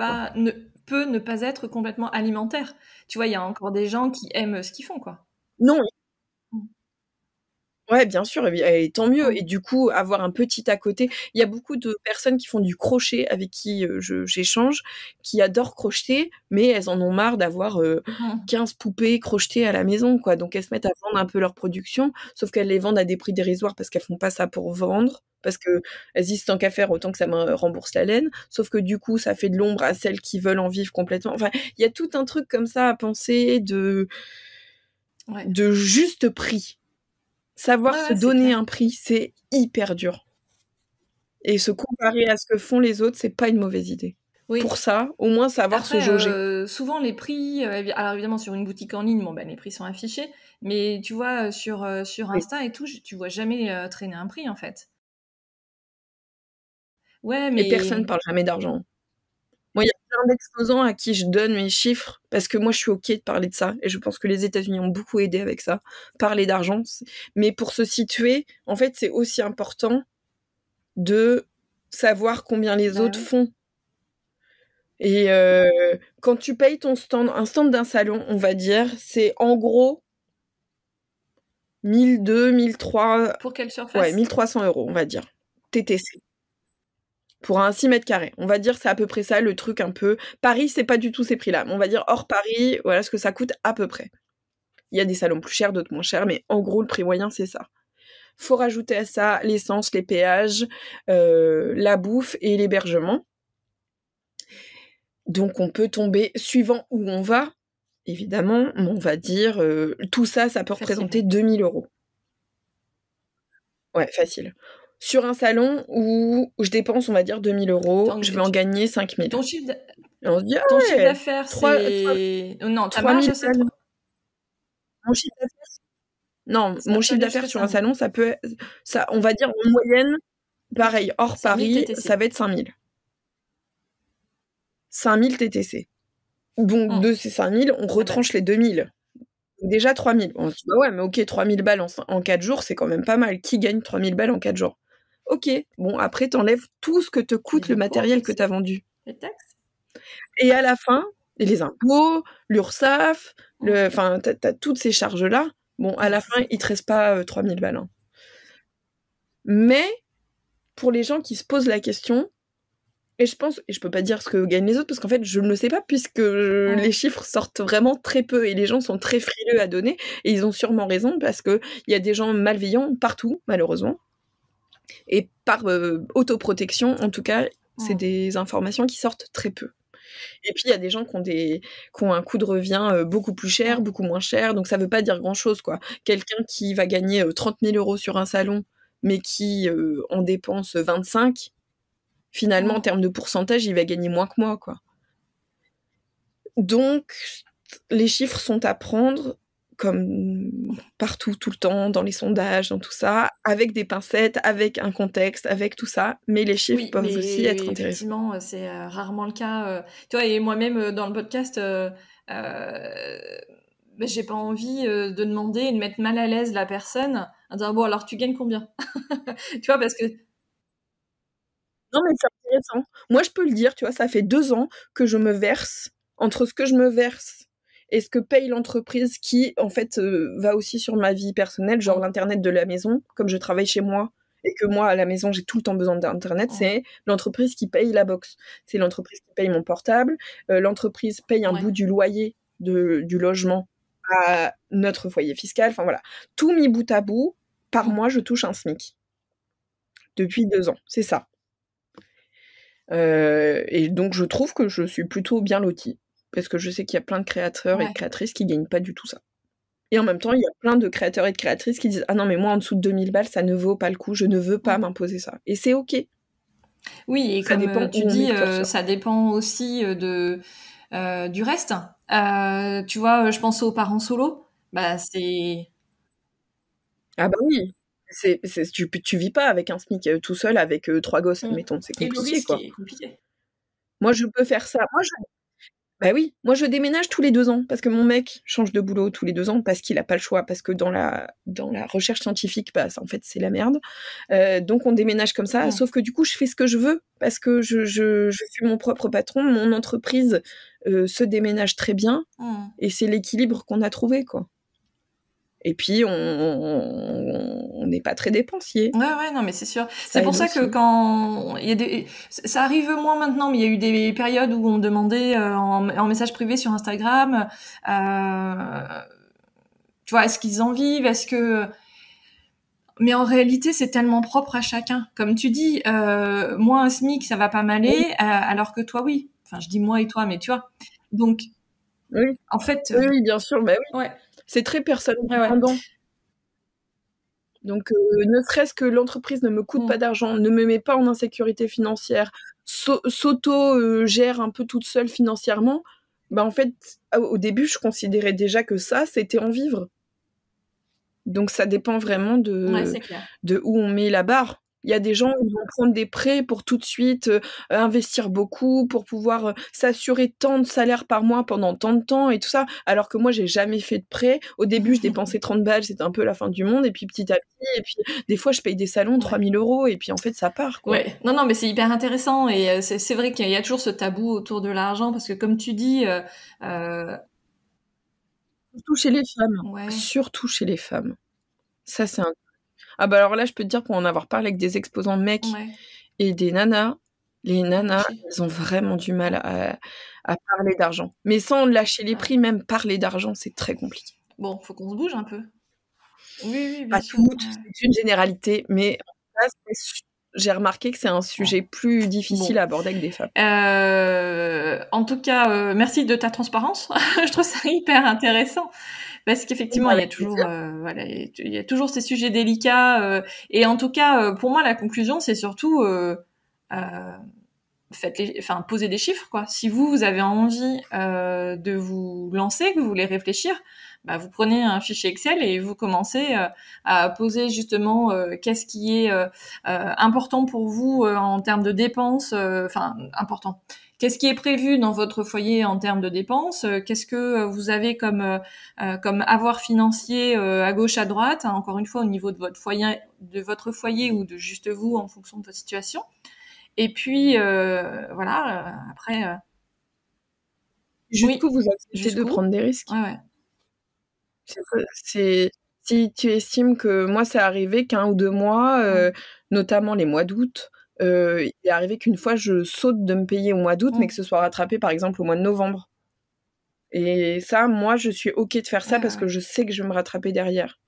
Peut ne pas être complètement alimentaire. Tu vois, il y a encore des gens qui aiment ce qu'ils font, quoi. Non. Ouais, bien sûr, et tant mieux. Et du coup, avoir un petit à côté. Il y a beaucoup de personnes qui font du crochet avec qui j'échange, qui adorent crocheter, mais elles en ont marre d'avoir 15 poupées crochetées à la maison, quoi. Donc elles se mettent à vendre un peu leur production, sauf qu'elles les vendent à des prix dérisoires parce qu'elles font pas ça pour vendre, parce que elles disent tant qu'à faire, autant que ça me rembourse la laine. Sauf que du coup, ça fait de l'ombre à celles qui veulent en vivre complètement. Enfin, il y a tout un truc comme ça à penser de juste prix. Savoir se donner un prix, c'est hyper dur. Et se comparer à ce que font les autres, c'est pas une mauvaise idée. Pour ça, au moins savoir se jauger. Souvent les prix, alors évidemment sur une boutique en ligne, les prix sont affichés, mais tu vois sur Insta et tout, tu vois jamais traîner un prix en fait. Ouais, mais... Et personne parle jamais d'argent. Moi, il y a plein d'exposants à qui je donne mes chiffres, parce que moi, je suis ok de parler de ça, et je pense que les États-Unis ont beaucoup aidé avec ça, parler d'argent. Mais pour se situer, en fait, c'est aussi important de savoir combien les autres font. Et quand tu payes un stand d'un salon, on va dire, c'est en gros 1200, 1300... Pour quelle surface ? Ouais, 1300 €, on va dire, TTC. Pour un 6 mètres carrés. On va dire c'est à peu près ça, le truc un peu... Paris, c'est pas du tout ces prix-là. On va dire hors Paris, voilà ce que ça coûte à peu près. Il y a des salons plus chers, d'autres moins chers, mais en gros, le prix moyen, c'est ça. Faut rajouter à ça l'essence, les péages, la bouffe et l'hébergement. Donc, on peut tomber, suivant où on va, évidemment, on va dire, tout ça, ça peut représenter 2000 €. Ouais, facile. Sur un salon où je dépense, on va dire, 2000 €, je vais en gagner 5000. Ton chiffre et on se dit, ton chiffre d'affaires, c'est... Non, ta marge, c'est... Mon chiffre d'affaires... Non, mon chiffre d'affaires sur un salon, ça peut... on va dire, en moyenne, pareil, hors Paris, ça va être 5000. 5000 TTC. Donc, de ces 5000, on retranche les 2000. Déjà 3000. On se dit, bah ouais, mais ok, 3000 balles en 4 jours, c'est quand même pas mal. Qui gagne 3000 balles en 4 jours ? Ok, bon, après, t'enlèves tout ce que te coûte le matériel que t'as vendu. Les taxes ? Et à la fin, les impôts, l'URSSAF, enfin, t'as toutes ces charges-là. Bon, à la fin, il te reste pas 3000 balles. Hein. Mais pour les gens qui se posent la question, et je pense, et je peux pas dire ce que gagnent les autres parce qu'en fait je ne le sais pas puisque les chiffres sortent vraiment très peu et les gens sont très frileux à donner et ils ont sûrement raison parce que il y a des gens malveillants partout malheureusement et par autoprotection en tout cas c'est des informations qui sortent très peu. Et puis il y a des gens qui ont un coût de revient beaucoup plus cher, beaucoup moins cher, donc ça veut pas dire grand chose quoi. Quelqu'un qui va gagner 30 000 € sur un salon mais qui en dépense 25, finalement, en termes de pourcentage, il va gagner moins que moi, quoi. Donc, les chiffres sont à prendre, comme partout, tout le temps, dans les sondages, dans tout ça, avec des pincettes, avec un contexte, avec tout ça. Mais les chiffres peuvent aussi être intéressants. Effectivement, c'est rarement le cas. Tu vois, et moi-même, dans le podcast, j'ai pas envie de demander et de mettre mal à l'aise la personne en disant bon alors tu gagnes combien. Tu vois, parce que non mais c'est intéressant. Moi je peux le dire, tu vois, ça fait 2 ans que je me verse entre ce que je me verse et ce que paye l'entreprise qui en fait va aussi sur ma vie personnelle, genre l'internet de la maison, comme je travaille chez moi et que moi à la maison j'ai tout le temps besoin d'internet, c'est l'entreprise qui paye la box, c'est l'entreprise qui paye mon portable, l'entreprise paye un bout du loyer du logement à notre foyer fiscal, enfin voilà, tout mis bout à bout, par mois je touche un SMIC depuis 2 ans, c'est ça. Et donc je trouve que je suis plutôt bien lotie parce que je sais qu'il y a plein de créateurs et de créatrices qui gagnent pas du tout ça. Et en même temps, il y a plein de créateurs et de créatrices qui disent « Ah non, mais moi, en dessous de 2000 balles, ça ne vaut pas le coup, je ne veux pas m'imposer ça. » Et c'est OK. Oui, et ça comme dépend tu dis, ça dépend aussi du reste. Tu vois, je pense aux parents solo. Bah, c'est... Ah bah oui, tu vis pas avec un SMIC tout seul avec 3 gosses, admettons, c'est Et le compliqué, risque quoi. est compliqué. Moi, je peux faire ça. Bah oui, moi je déménage tous les 2 ans parce que mon mec change de boulot tous les 2 ans parce qu'il a pas le choix, parce que dans la recherche scientifique, bah, en fait, c'est la merde. Donc on déménage comme ça, sauf que du coup, je fais ce que je veux parce que je suis mon propre patron, mon entreprise se déménage très bien et c'est l'équilibre qu'on a trouvé, quoi. Et puis on n'est pas très dépensier. Ouais, non, mais c'est sûr. C'est pour ça que quand il y a ça arrive moins maintenant, mais il y a eu des périodes où on me demandait en message privé sur Instagram, tu vois, est-ce qu'ils en vivent, mais en réalité, c'est tellement propre à chacun. Comme tu dis, moi un SMIC, ça va pas m'aller, alors que toi, oui. Enfin, je dis moi et toi, mais tu vois. Donc, oui. En fait, oui, bien sûr, bah oui. Ouais. C'est très personnel. Donc, ne serait-ce que l'entreprise ne me coûte pas d'argent, ne me met pas en insécurité financière, s'auto-gère un peu toute seule financièrement, bah en fait, au début, je considérais déjà que ça, c'était en vivre. Donc, ça dépend vraiment c'est clair. de où on met la barre. Il y a des gens qui vont prendre des prêts pour tout de suite investir beaucoup, pour pouvoir s'assurer tant de salaire par mois pendant tant de temps et tout ça. Alors que moi, j'ai jamais fait de prêt. Au début, je dépensais 30 balles, c'était un peu la fin du monde. Et puis petit à petit, et puis des fois, je paye des salons 3000 €. Et puis en fait, ça part, quoi. Ouais. Non, mais c'est hyper intéressant. Et c'est vrai qu'il y a toujours ce tabou autour de l'argent parce que comme tu dis... Surtout chez les femmes. Ouais. Surtout chez les femmes. Ça, c'est un... Ah bah alors là, je peux te dire, pour en avoir parlé avec des exposants mecs et des nanas, les nanas, elles ont vraiment du mal à parler d'argent. Mais sans lâcher les prix, même parler d'argent, c'est très compliqué. Bon, faut qu'on se bouge un peu. Oui, bien pas sûr. toutes, c'est une généralité, mais en tout cas, j'ai remarqué que c'est un sujet plus difficile à aborder avec des femmes. En tout cas, merci de ta transparence. Je trouve ça hyper intéressant. Parce qu'effectivement, il y a toujours, il y a toujours ces sujets délicats. Et en tout cas, pour moi, la conclusion, c'est surtout poser des chiffres, quoi. Si vous avez envie de vous lancer, que vous voulez réfléchir, bah, vous prenez un fichier Excel et vous commencez à poser justement qu'est-ce qui est important pour vous en termes de dépenses, important. Qu'est-ce qui est prévu dans votre foyer en termes de dépenses? Qu'est-ce que vous avez comme avoir financier à gauche, à droite, hein, encore une fois au niveau de votre foyer ou de juste vous en fonction de votre situation. Et puis voilà. Après. Jusqu'où vous acceptez de prendre des risques. Ouais. C'est Si tu estimes que moi, c'est arrivé qu'1 ou 2 mois, notamment les mois d'août, il est arrivé qu'une fois, je saute de me payer au mois d'août, mais que ce soit rattrapé, par exemple, au mois de novembre. Et ça, moi, je suis OK de faire ça parce que je sais que je vais me rattraper derrière.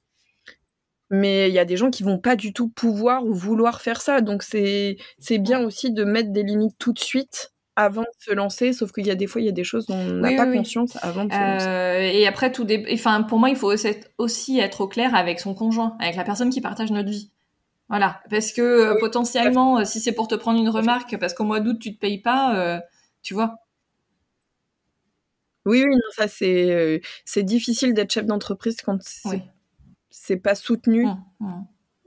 Mais il y a des gens qui vont pas du tout pouvoir ou vouloir faire ça, donc c'est bien aussi de mettre des limites tout de suite avant de se lancer, sauf qu'il y a des fois, il y a des choses dont on n'a pas conscience avant de se lancer. Et après, enfin, pour moi, il faut aussi être au clair avec son conjoint, avec la personne qui partage notre vie. Voilà, parce que potentiellement, si c'est pour te prendre une remarque, parce qu'au mois d'août, tu te payes pas, tu vois. Oui, non, ça c'est difficile d'être chef d'entreprise quand c'est pas soutenu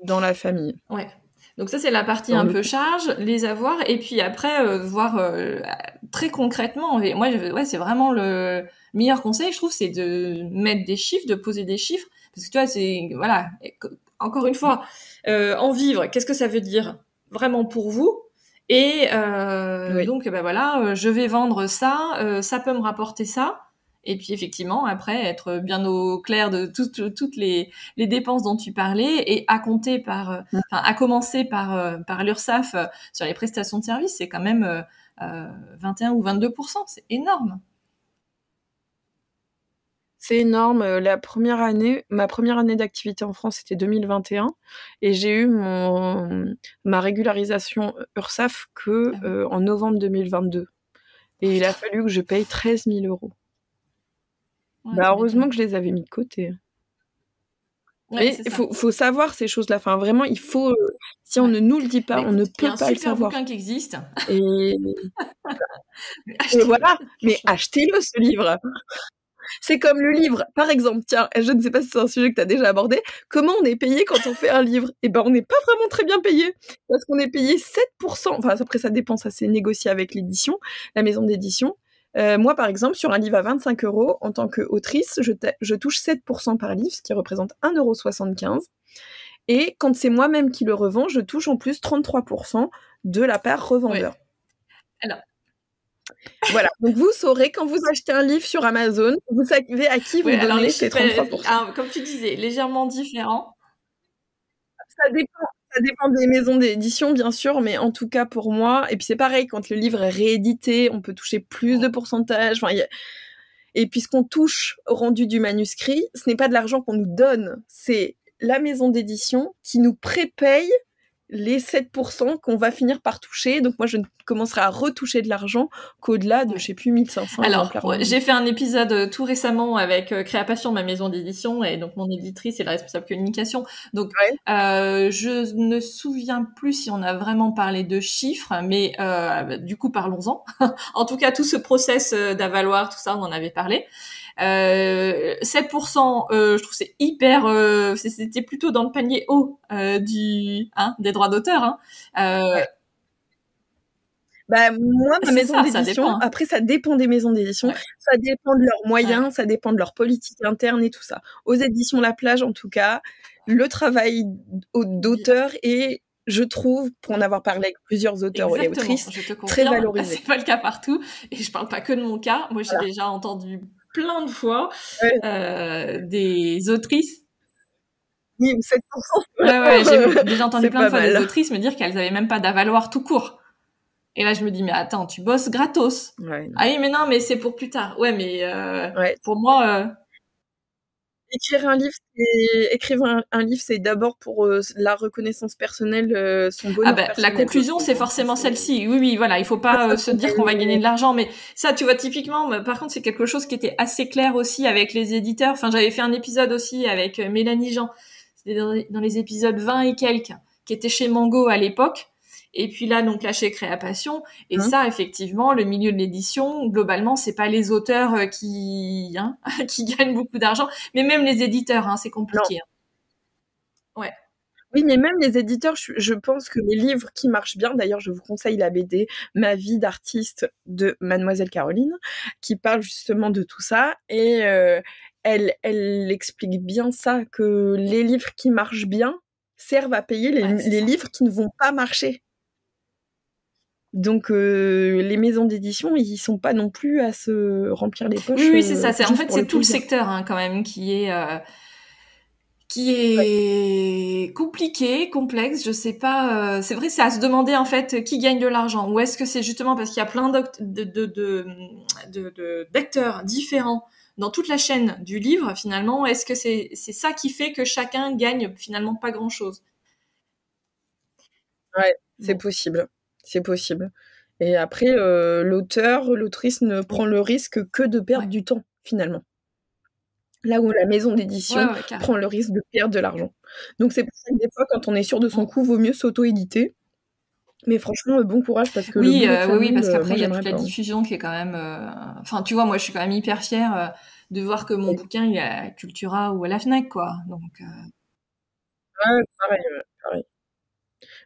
dans la famille. Ouais. Donc ça, c'est la partie un peu charge, les avoirs, et puis après, voir très concrètement. Et moi, c'est vraiment le meilleur conseil, je trouve, c'est de mettre des chiffres, de poser des chiffres, parce que tu vois, c'est voilà. Encore une fois, en vivre, qu'est-ce que ça veut dire vraiment pour vous? Et donc, voilà, je vais vendre ça, ça peut me rapporter ça. Et puis effectivement, après, être bien au clair de toutes les dépenses dont tu parlais et à compter à commencer par l'URSSAF sur les prestations de services, c'est quand même 21 ou 22%, c'est énorme. C'est énorme. Ma première année d'activité en France, c'était 2021, et j'ai eu ma régularisation URSSAF en novembre 2022. Et il a fallu que je paye 13 000 €. Heureusement que je les avais mis de côté. Mais il faut savoir ces choses-là. Enfin, vraiment, il faut. Si on ne nous le dit pas, on ne peut pas le savoir. Il y a un super bouquin qui existe. Et voilà. Mais achetez-le, ce livre. C'est comme le livre, par exemple, tiens, je ne sais pas si c'est un sujet que tu as déjà abordé, comment on est payé quand on fait un livre? Eh ben, on n'est pas vraiment très bien payé, parce qu'on est payé 7%, enfin après ça dépend, ça c'est négocié avec l'édition, la maison d'édition. Moi par exemple, sur un livre à 25 €, en tant qu'autrice, je touche 7% par livre, ce qui représente 1,75 €. Et quand c'est moi-même qui le revends, je touche en plus 33% de la part revendeur. Ouais. Alors, voilà, donc vous saurez quand vous achetez un livre sur Amazon, vous savez à qui vous donnez ces 33%. Comme tu disais, légèrement différent. Ça dépend des maisons d'édition, bien sûr, mais en tout cas pour moi, et puis c'est pareil, quand le livre est réédité, on peut toucher plus de pourcentage. Enfin, et puisqu'on touche au rendu du manuscrit, ce n'est pas de l'argent qu'on nous donne, c'est la maison d'édition qui nous prépaye les 7% qu'on va finir par toucher. Donc moi, je ne commencerai à retoucher de l'argent qu'au-delà de, je sais plus, 1500. Alors, j'ai fait un épisode tout récemment avec Créapassion, ma maison d'édition, et donc mon éditrice est la responsable communication. Donc, je ne me souviens plus si on a vraiment parlé de chiffres, mais du coup, parlons-en. En tout cas, tout ce process d'avaloir, tout ça, on en avait parlé. 7%, je trouve c'est hyper, c'était plutôt dans le panier haut des droits d'auteur. Moi, ma maison d'édition, après ça dépend des maisons d'édition, ça dépend de leurs moyens, ça dépend de leur politique interne et tout ça. Aux éditions La Plage, en tout cas, le travail d'auteur est, je trouve, pour en avoir parlé avec plusieurs auteurs et autrices, très valorisé. C'est pas le cas partout, et je parle pas que de mon cas. Moi, j'ai déjà entendu plein de fois des autrices. Oui, 7%. J'ai déjà entendu plein de fois des autrices me dire qu'elles avaient même pas d'avaloir tout court. Et là, je me dis, mais attends, tu bosses gratos. Ah oui, mais non, mais c'est pour plus tard. Ouais, mais pour moi... Écrire un livre, c'est d'abord pour la reconnaissance personnelle, son bonheur personnel. La conclusion, c'est forcément celle-ci. Oui, voilà, il faut pas se dire qu'on va gagner de l'argent, mais ça, tu vois, typiquement, par contre, c'est quelque chose qui était assez clair aussi avec les éditeurs. Enfin, j'avais fait un épisode aussi avec Mélanie Jean. C'était dans les épisodes 20 et quelques, qui étaient chez Mango à l'époque. Et puis là, donc, chez Créapassion. Et ça, effectivement, le milieu de l'édition, globalement, c'est pas les auteurs qui gagnent beaucoup d'argent, mais même les éditeurs, c'est compliqué. Ouais. Oui, mais même les éditeurs, je pense que les livres qui marchent bien, d'ailleurs, je vous conseille la BD Ma vie d'artiste de Mademoiselle Caroline, qui parle justement de tout ça. Et elle explique bien ça, que les livres qui marchent bien servent à payer les livres qui ne vont pas marcher. Donc les maisons d'édition, ils sont pas non plus à se remplir les poches. Oui, c'est ça. En fait, c'est tout le secteur quand même qui est qui est compliqué, complexe, je sais pas. C'est vrai, c'est à se demander en fait qui gagne de l'argent. Ou est-ce que c'est justement parce qu'il y a plein d'acteurs différents dans toute la chaîne du livre finalement. Est-ce que c'est ça qui fait que chacun gagne finalement pas grand-chose? Ouais, c'est Bon. possible. C'est possible. Et après, l'autrice ne prend le risque que de perdre Ouais. du temps, finalement. Là où la maison d'édition Ouais, carrément. prend le risque de perdre de l'argent. Donc c'est pour ça que des fois, quand on est sûr de son Mm. coup, vaut mieux s'auto-éditer. Mais franchement, bon courage parce que le Oui, boulot que ça oui, parce annule, qu'après moi il y a j'aimerais toute la pas, hein. diffusion qui est quand même. Enfin, tu vois, moi je suis quand même hyper fière de voir que mon Oui. bouquin il est à Cultura ou à la Fnac, quoi. Donc. Ouais, pareil, pareil.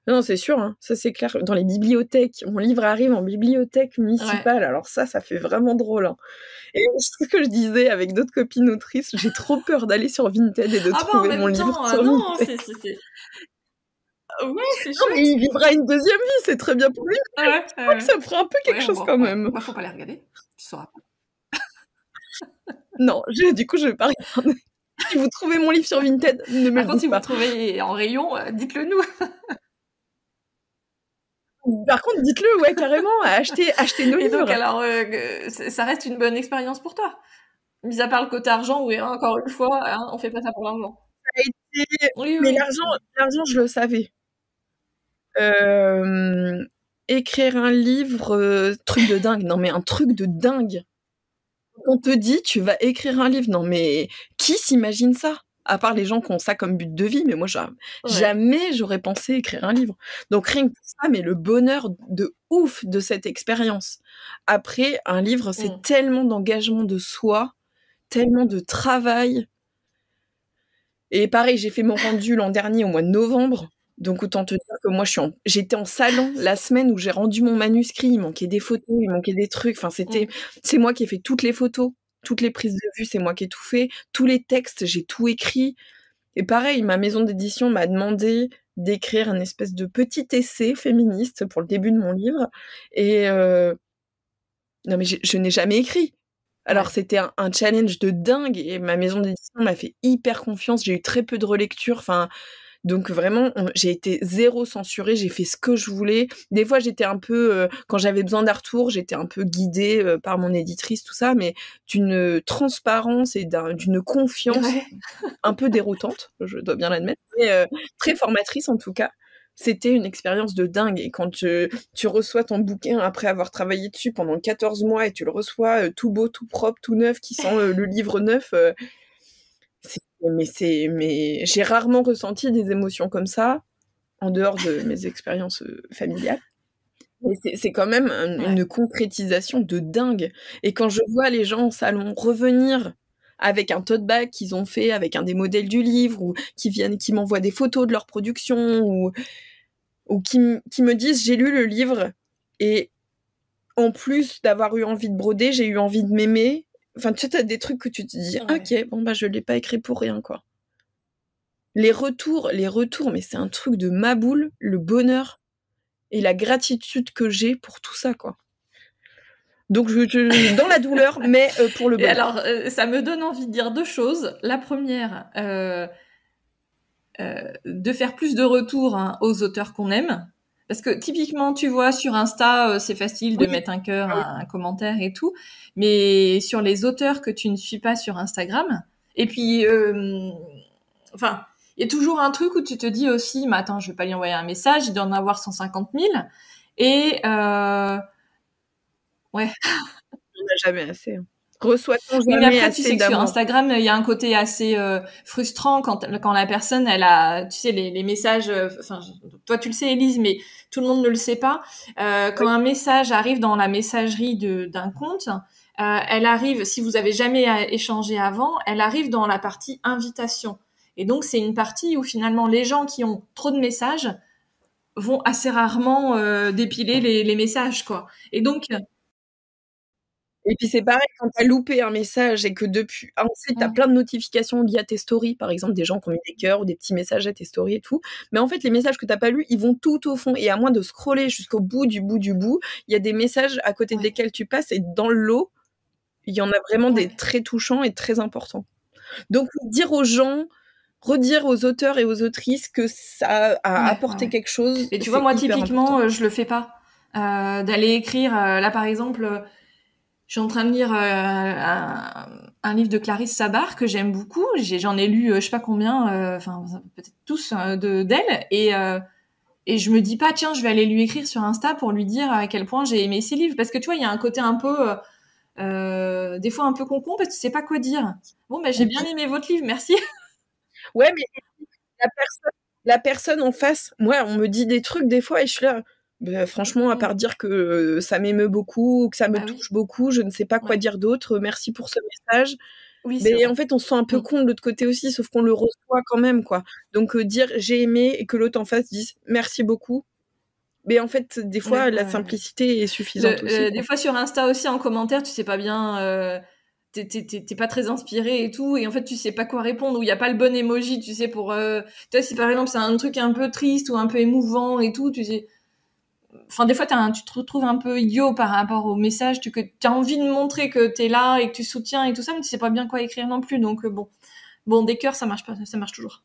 Non, c'est sûr, hein, ça c'est clair. Dans les bibliothèques, mon livre arrive en bibliothèque Ouais. municipale, alors ça fait vraiment drôle, hein. Et c'est ce que je disais avec d'autres copines autrices, j'ai trop peur d'aller sur Vinted et de Ah bah en trouver mon même livre temps, sur non, Vinted. Ouais, c'est Non, mais chouette. il vivra une deuxième vie, c'est très bien pour lui. Ouais, Je crois que ça me fera un peu quelque ouais, chose bon, quand ouais. même. Bah, faut pas les regarder. Tu sauras pas. Non, du coup, je vais pas regarder. Si vous trouvez mon livre sur Vinted, ne me Par le contre, dites si vous pas. le trouvez en rayon, dites-le nous. Par contre, dites-le, ouais, carrément, achetez nos Et donc, livres. alors, ça reste une bonne expérience pour toi. Mis à part le côté argent, oui, hein, encore une fois, hein, on fait pas ça pour l'argent. Ça a été... Oui, Mais oui. l'argent, je le savais. Écrire un livre, truc de dingue. Non, mais un truc de dingue. On te dit, tu vas écrire un livre. Non, mais qui s'imagine ça? À part les gens qui ont ça comme but de vie, mais moi, jamais j'aurais pensé écrire un livre. Donc rien que pour ça, mais le bonheur de ouf de cette expérience. Après, un livre, c'est tellement d'engagement de soi, tellement de travail. Et pareil, j'ai fait mon rendu l'an dernier au mois de novembre. Donc autant te dire que moi j'étais en salon la semaine où j'ai rendu mon manuscrit, il manquait des photos, il manquait des trucs, enfin c'est moi qui ai fait toutes les photos, toutes les prises de vue, c'est moi qui ai tout fait, tous les textes, j'ai tout écrit. Et pareil, ma maison d'édition m'a demandé d'écrire un espèce de petit essai féministe pour le début de mon livre et non mais je n'ai jamais écrit. Alors c'était un challenge de dingue et ma maison d'édition m'a fait hyper confiance, j'ai eu très peu de relectures, enfin donc vraiment j'ai été zéro censurée, j'ai fait ce que je voulais. Des fois j'étais un peu quand j'avais besoin d'un retour, j'étais un peu guidée par mon éditrice tout ça, mais d'une transparence et d'une confiance un peu déroutante, je dois bien l'admettre, mais très formatrice en tout cas. C'était une expérience de dingue et quand tu reçois ton bouquin après avoir travaillé dessus pendant 14 mois et tu le reçois tout beau, tout propre, tout neuf, qui sent le livre neuf, mais j'ai rarement ressenti des émotions comme ça en dehors de mes expériences familiales. Mais c'est quand même une concrétisation de dingue. Et quand je vois les gens en salon revenir avec un tote bag qu'ils ont fait avec un des modèles du livre ou qui m'envoient des photos de leur production ou qui me disent j'ai lu le livre et en plus d'avoir eu envie de broder, j'ai eu envie de m'aimer. Enfin, tu sais, t'as des trucs que tu te dis ok, bon bah je l'ai pas écrit pour rien quoi. Les retours, mais c'est un truc de ma boule, le bonheur et la gratitude que j'ai pour tout ça quoi. Donc je dans la douleur, mais pour le Et bonheur. alors, ça me donne envie de dire deux choses. La première, de faire plus de retours aux auteurs qu'on aime. Parce que typiquement, tu vois, sur Insta, c'est facile de mettre un cœur, un commentaire et tout. Mais sur les auteurs que tu ne suis pas sur Instagram, et puis, enfin, il y a toujours un truc où tu te dis aussi, mais attends, je vais pas lui envoyer un message, il doit en avoir 150 000. Et ouais. On n'a jamais assez. Reçoit-on Oui, mais jamais après, tu sais assez que sur d'amour? Instagram, il y a un côté assez frustrant quand la personne, elle a, tu sais, les messages. Enfin, toi, tu le sais, Élise, mais tout le monde ne le sait pas. Quand un message arrive dans la messagerie d'un compte, elle arrive. Si vous avez jamais échangé avant, elle arrive dans la partie invitation. Et donc, c'est une partie où finalement, les gens qui ont trop de messages vont assez rarement dépiler les messages, quoi. Et donc, Et puis c'est pareil quand t'as loupé un message et que depuis ensuite t'as plein de notifications liées à tes stories, par exemple des gens qui ont mis des cœurs ou des petits messages à tes stories et tout. Mais en fait les messages que t'as pas lus, ils vont tout au fond et à moins de scroller jusqu'au bout du bout du bout, il y a des messages à côté desquels tu passes et dans le lot, il y en a vraiment des très touchants et très importants. Donc dire aux gens redire aux auteurs et aux autrices que ça a apporté quelque chose. Et tu vois, moi, typiquement, je le fais pas. D'aller écrire, là, par exemple, je suis en train de lire un livre de Clarisse Sabar que j'aime beaucoup. J'en ai lu, je sais pas combien, enfin, peut-être tous d'elle. Et je me dis pas, tiens, je vais aller lui écrire sur Insta pour lui dire à quel point j'ai aimé ses livres. Parce que tu vois, il y a un côté un peu, des fois un peu concon parce que tu sais pas quoi dire. Bon, ben, j'ai bien aimé votre livre, merci. Ouais, mais la personne en face, moi, on me dit des trucs des fois et je suis là, bah, franchement, à part dire que ça m'émeut beaucoup, que ça me touche beaucoup, je ne sais pas quoi dire d'autre. Merci pour ce message. Oui, mais en fait, on se sent un peu con de l'autre côté aussi, sauf qu'on le reçoit quand même, quoi. Donc, dire j'ai aimé et que l'autre en face dise merci beaucoup. Mais en fait, des fois, la simplicité est suffisante aussi. Des fois, sur Insta aussi, en commentaire, tu sais pas bien, t'es pas très inspiré et tout, et en fait, tu sais pas quoi répondre, ou il y a pas le bon emoji, tu sais, pour, toi, si par exemple, c'est un truc un peu triste ou un peu émouvant et tout, tu sais, enfin, des fois, tu te retrouves un peu idiot par rapport au message, que t'as envie de montrer que t'es là et que tu soutiens et tout ça, mais tu sais pas bien quoi écrire non plus, donc bon, des cœurs, ça marche pas, ça marche toujours.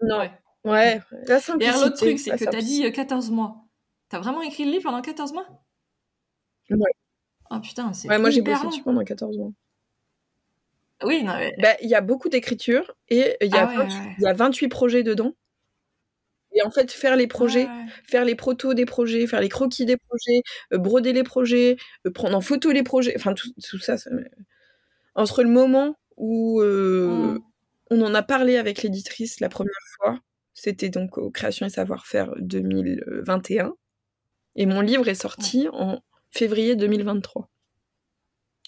Non. Ouais, la simplicité. Et alors, l'autre truc, c'est que t'as dit 14 mois. T'as vraiment écrit le livre pendant 14 mois? Ouais. Oh putain, c'est moi, j'ai bossé dessus pendant 14 mois. Oui, non, mais... il y a beaucoup d'écriture et il y a 28 projets dedans. Et en fait, faire les projets, faire les protos des projets, faire les croquis des projets, broder les projets, prendre en photo les projets, enfin tout ça, entre le moment où on en a parlé avec l'éditrice la première fois, c'était donc aux Création et Savoir-faire 2021, et mon livre est sorti en février 2023.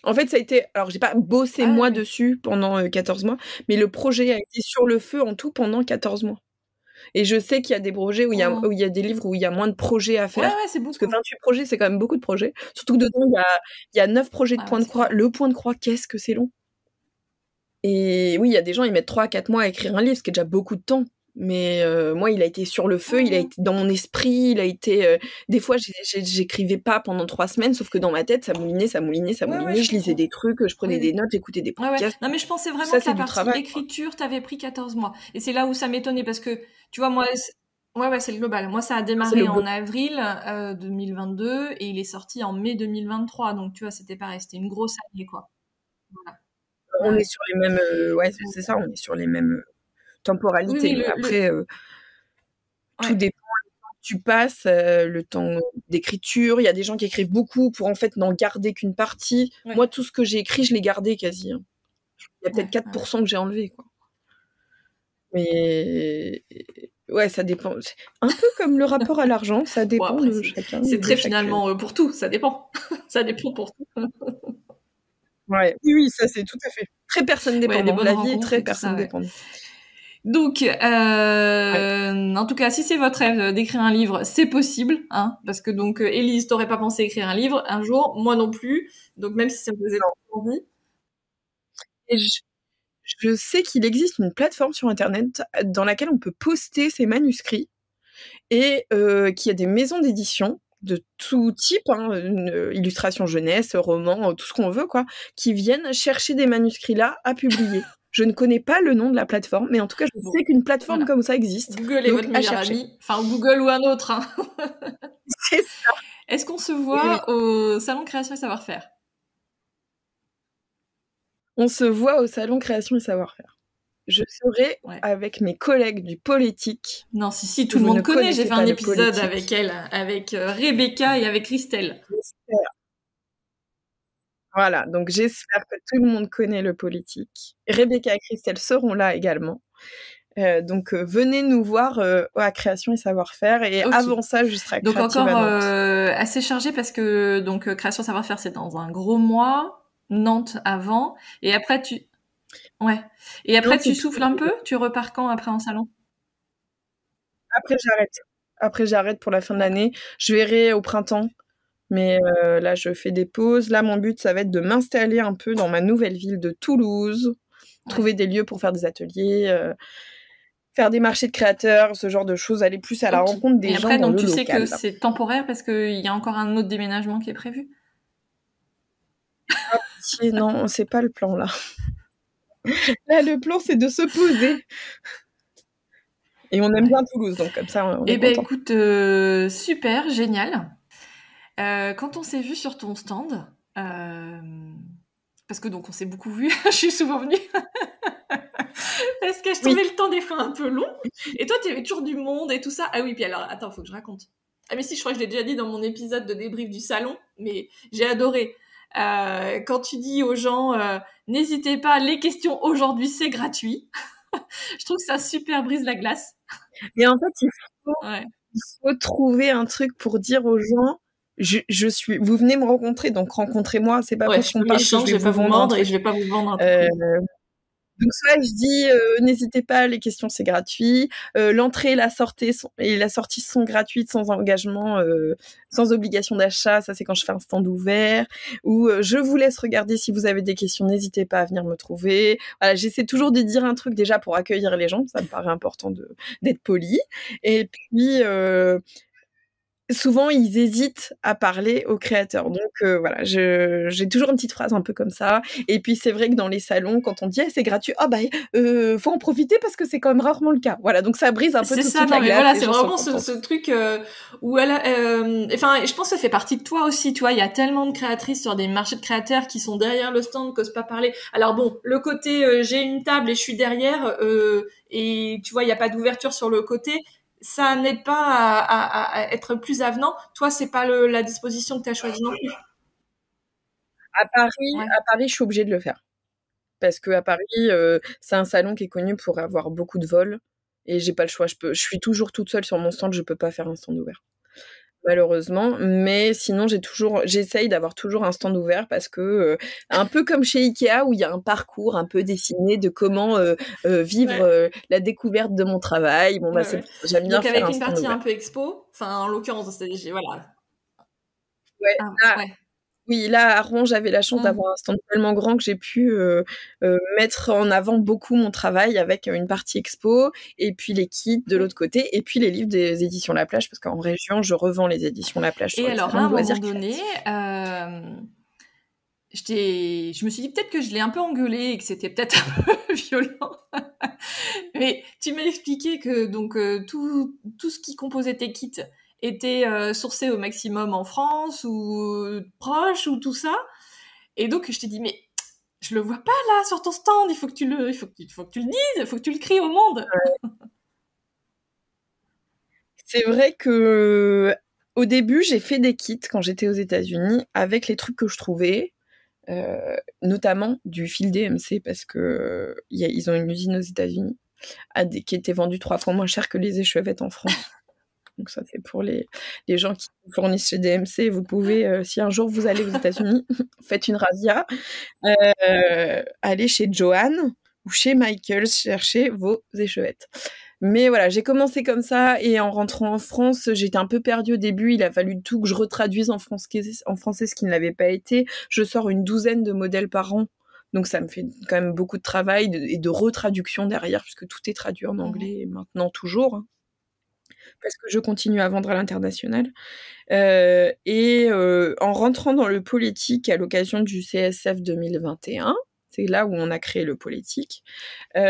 En fait, ça a été... Alors, j'ai pas bossé moi dessus pendant 14 mois, mais le projet a été sur le feu en tout pendant 14 mois. Et je sais qu'il y a des projets où il y a des livres où il y a moins de projets à faire. Ouais, c'est beaucoup. Parce que 28 projets, c'est quand même beaucoup de projets. Surtout que dedans, il y a 9 projets de point de croix. Le point de croix, qu'est-ce que c'est long. Et oui, il y a des gens, ils mettent 3 à 4 mois à écrire un livre, ce qui est déjà beaucoup de temps. Mais moi, il a été sur le feu, il a été dans mon esprit, il a été... Des fois, j'écrivais pas pendant 3 semaines, sauf que dans ma tête, ça moulinait. Je lisais des trucs, je prenais des notes, j'écoutais des podcasts. Non, mais je pensais vraiment que la partie écriture t'avait pris 14 mois. Et c'est là où ça m'étonnait, parce que, tu vois, moi... c'est le global. Moi, ça a démarré en avril 2022, et il est sorti en mai 2023. Donc, tu vois, c'était pareil, c'était une grosse année, quoi. Voilà. On est sur les mêmes... c'est ça, on est sur les mêmes... temporalité. Oui, après, tout dépend du temps que tu passes, le temps d'écriture. Il y a des gens qui écrivent beaucoup pour en fait n'en garder qu'une partie. Moi, tout ce que j'ai écrit, je l'ai gardé quasi. Hein. Il y a peut-être 4% que j'ai enlevé, quoi. Mais ouais, ça dépend. C'est un peu comme le rapport à l'argent, ça dépend de chacun. C'est très finalement pour tout, ça dépend. Ça dépend pour tout. Ouais. Oui, ça c'est tout à fait. Très personne dépendant. La vie est très personne dépendante. Donc, en tout cas, si c'est votre rêve d'écrire un livre, c'est possible, hein, parce que donc, Élise, t'aurais pas pensé écrire un livre un jour, moi non plus, donc même si ça me faisait envie. Et je sais qu'il existe une plateforme sur Internet dans laquelle on peut poster ses manuscrits et qu'il y a des maisons d'édition de tout type, hein, illustration jeunesse, roman, tout ce qu'on veut, quoi, qui viennent chercher des manuscrits là à publier. Je ne connais pas le nom de la plateforme, mais en tout cas, je sais qu'une plateforme comme ça existe. Google est votre meilleur ami. Enfin, Google ou un autre. Hein. C'est ça. Est-ce qu'on se voit au Salon Création et Savoir-faire? On se voit au Salon Création et Savoir-faire. Je serai avec mes collègues du Politique. Non, si, tout le monde connaît. J'ai fait un épisode avec elle, avec Rebecca et avec Christelle. J'espère. Voilà, donc j'espère que tout le monde connaît le Politique. Rebecca et Christelle seront là également. Donc venez nous voir à Création et Savoir-faire, et avant ça, je serai à donc Creative encore à Nantes. assez chargé, parce que donc Création et Savoir-faire, c'est dans un gros mois, Nantes avant, et après tu tu souffles un peu, tu repars quand après en salon? Après j'arrête pour la fin de l'année. Je verrai au printemps. Mais là, je fais des pauses. Là, mon but, ça va être de m'installer un peu dans ma nouvelle ville de Toulouse, trouver des lieux pour faire des ateliers, faire des marchés de créateurs, ce genre de choses, aller plus à la rencontre des gens dans le local. Donc tu sais que c'est temporaire parce qu'il y a encore un autre déménagement qui est prévu? Non, c'est pas le plan, là. Là, le plan, c'est de se poser. Et on aime Ouais. bien Toulouse, donc comme ça, on est Eh ben content. écoute, super, génial. Quand on s'est vu sur ton stand, parce que donc on s'est beaucoup vu, je suis souvent venue, parce que je Oui. trouvais le temps des fois un peu long. Et toi, tu avais toujours du monde et tout ça. Ah oui, puis alors, attends, faut que je raconte. Ah mais si, je crois que je l'ai déjà dit dans mon épisode de débrief du salon, mais j'ai adoré. Quand tu dis aux gens, n'hésitez pas, les questions aujourd'hui, c'est gratuit. Je trouve que ça super brise la glace. Et en fait, Ouais. il faut trouver un truc pour dire aux gens, vous venez me rencontrer, donc rencontrez-moi. C'est pas Ouais, parce je suis qu'on pas parle que méchante, je je vais vais pas vous vous vendre un mordre et truc. je vais pas vous vendre un Euh, truc. donc soit je dis, n'hésitez pas, les questions c'est gratuit. L'entrée et la sortie sont gratuites sans engagement, sans obligation d'achat. Ça c'est quand je fais un stand ouvert. Ou je vous laisse regarder, si vous avez des questions, n'hésitez pas à venir me trouver. Voilà, j'essaie toujours de dire un truc déjà pour accueillir les gens. Ça me paraît important d'être poli. Et puis souvent, ils hésitent à parler aux créateurs. Donc voilà, j'ai toujours une petite phrase un peu comme ça. Et puis c'est vrai que dans les salons, quand on dit c'est gratuit, faut en profiter parce que c'est quand même rarement le cas. Voilà, donc ça brise un peu C'est tout de ça, suite non la mais glace. voilà, Les c'est gens sont vraiment contents. ce truc où elle enfin, je pense que ça fait partie de toi aussi, tu vois, il y a tellement de créatrices sur des marchés de créateurs qui sont derrière le stand, qu'osent pas parler. Alors bon, le côté j'ai une table et je suis derrière et tu vois, il y a pas d'ouverture sur le côté, ça n'aide pas à être plus avenant. Toi, c'est pas la disposition que tu as choisie non plus. Ouais. À Paris, je suis obligée de le faire. Parce que à Paris, c'est un salon qui est connu pour avoir beaucoup de vols. Et j'ai pas le choix. Je suis toujours toute seule sur mon stand, je peux pas faire un stand ouvert. Malheureusement, mais sinon j'essaye d'avoir toujours un stand ouvert parce que un peu comme chez Ikea où il y a un parcours un peu dessiné de comment vivre Ouais. La découverte de mon travail. Bon bah Ouais, ouais. j'aime bien Donc faire avec un une stand partie un ouvert. peu expo, enfin en l'occurrence, c'est voilà. Ouais, Ah, là, ouais. oui, là à Rouen, j'avais la chance Mmh. d'avoir un stand tellement grand que j'ai pu mettre en avant beaucoup mon travail avec une partie expo et puis les kits de l'autre côté et puis les livres des éditions La Plage parce qu'en région, je revends les éditions La Plage sur Et les alors, à salons un de moment loisirs donné, créatifs. je me suis dit peut-être que je l'ai un peu engueulé et que c'était peut-être un peu violent. Mais tu m'as expliqué que donc tout ce qui composait tes kits était sourcé au maximum en France ou proche ou tout ça. Et donc je t'ai dit mais je le vois pas là sur ton stand. Il faut que tu le dises, il faut que tu le cries au monde. C'est vrai que au début, j'ai fait des kits quand j'étais aux États-Unis avec les trucs que je trouvais, notamment du fil DMC parce que ils ont une usine aux États-Unis qui était vendue 3 fois moins cher que les échevettes en France. Donc ça, c'est pour les gens qui fournissent chez DMC. Vous pouvez, si un jour vous allez aux États-Unis, faites une razzia, allez chez Joanne ou chez Michaels chercher vos échevettes. Mais voilà, j'ai commencé comme ça et en rentrant en France, j'étais un peu perdue au début. Il a fallu tout que je retraduise en français ce qui ne l'avait pas été. Je sors une 12aine de modèles par an. Donc ça me fait quand même beaucoup de travail et de retraduction derrière, puisque tout est traduit en anglais et maintenant toujours, hein, parce que je continue à vendre à l'international. En rentrant dans le politique à l'occasion du CSF 2021, c'est là où on a créé le politique, il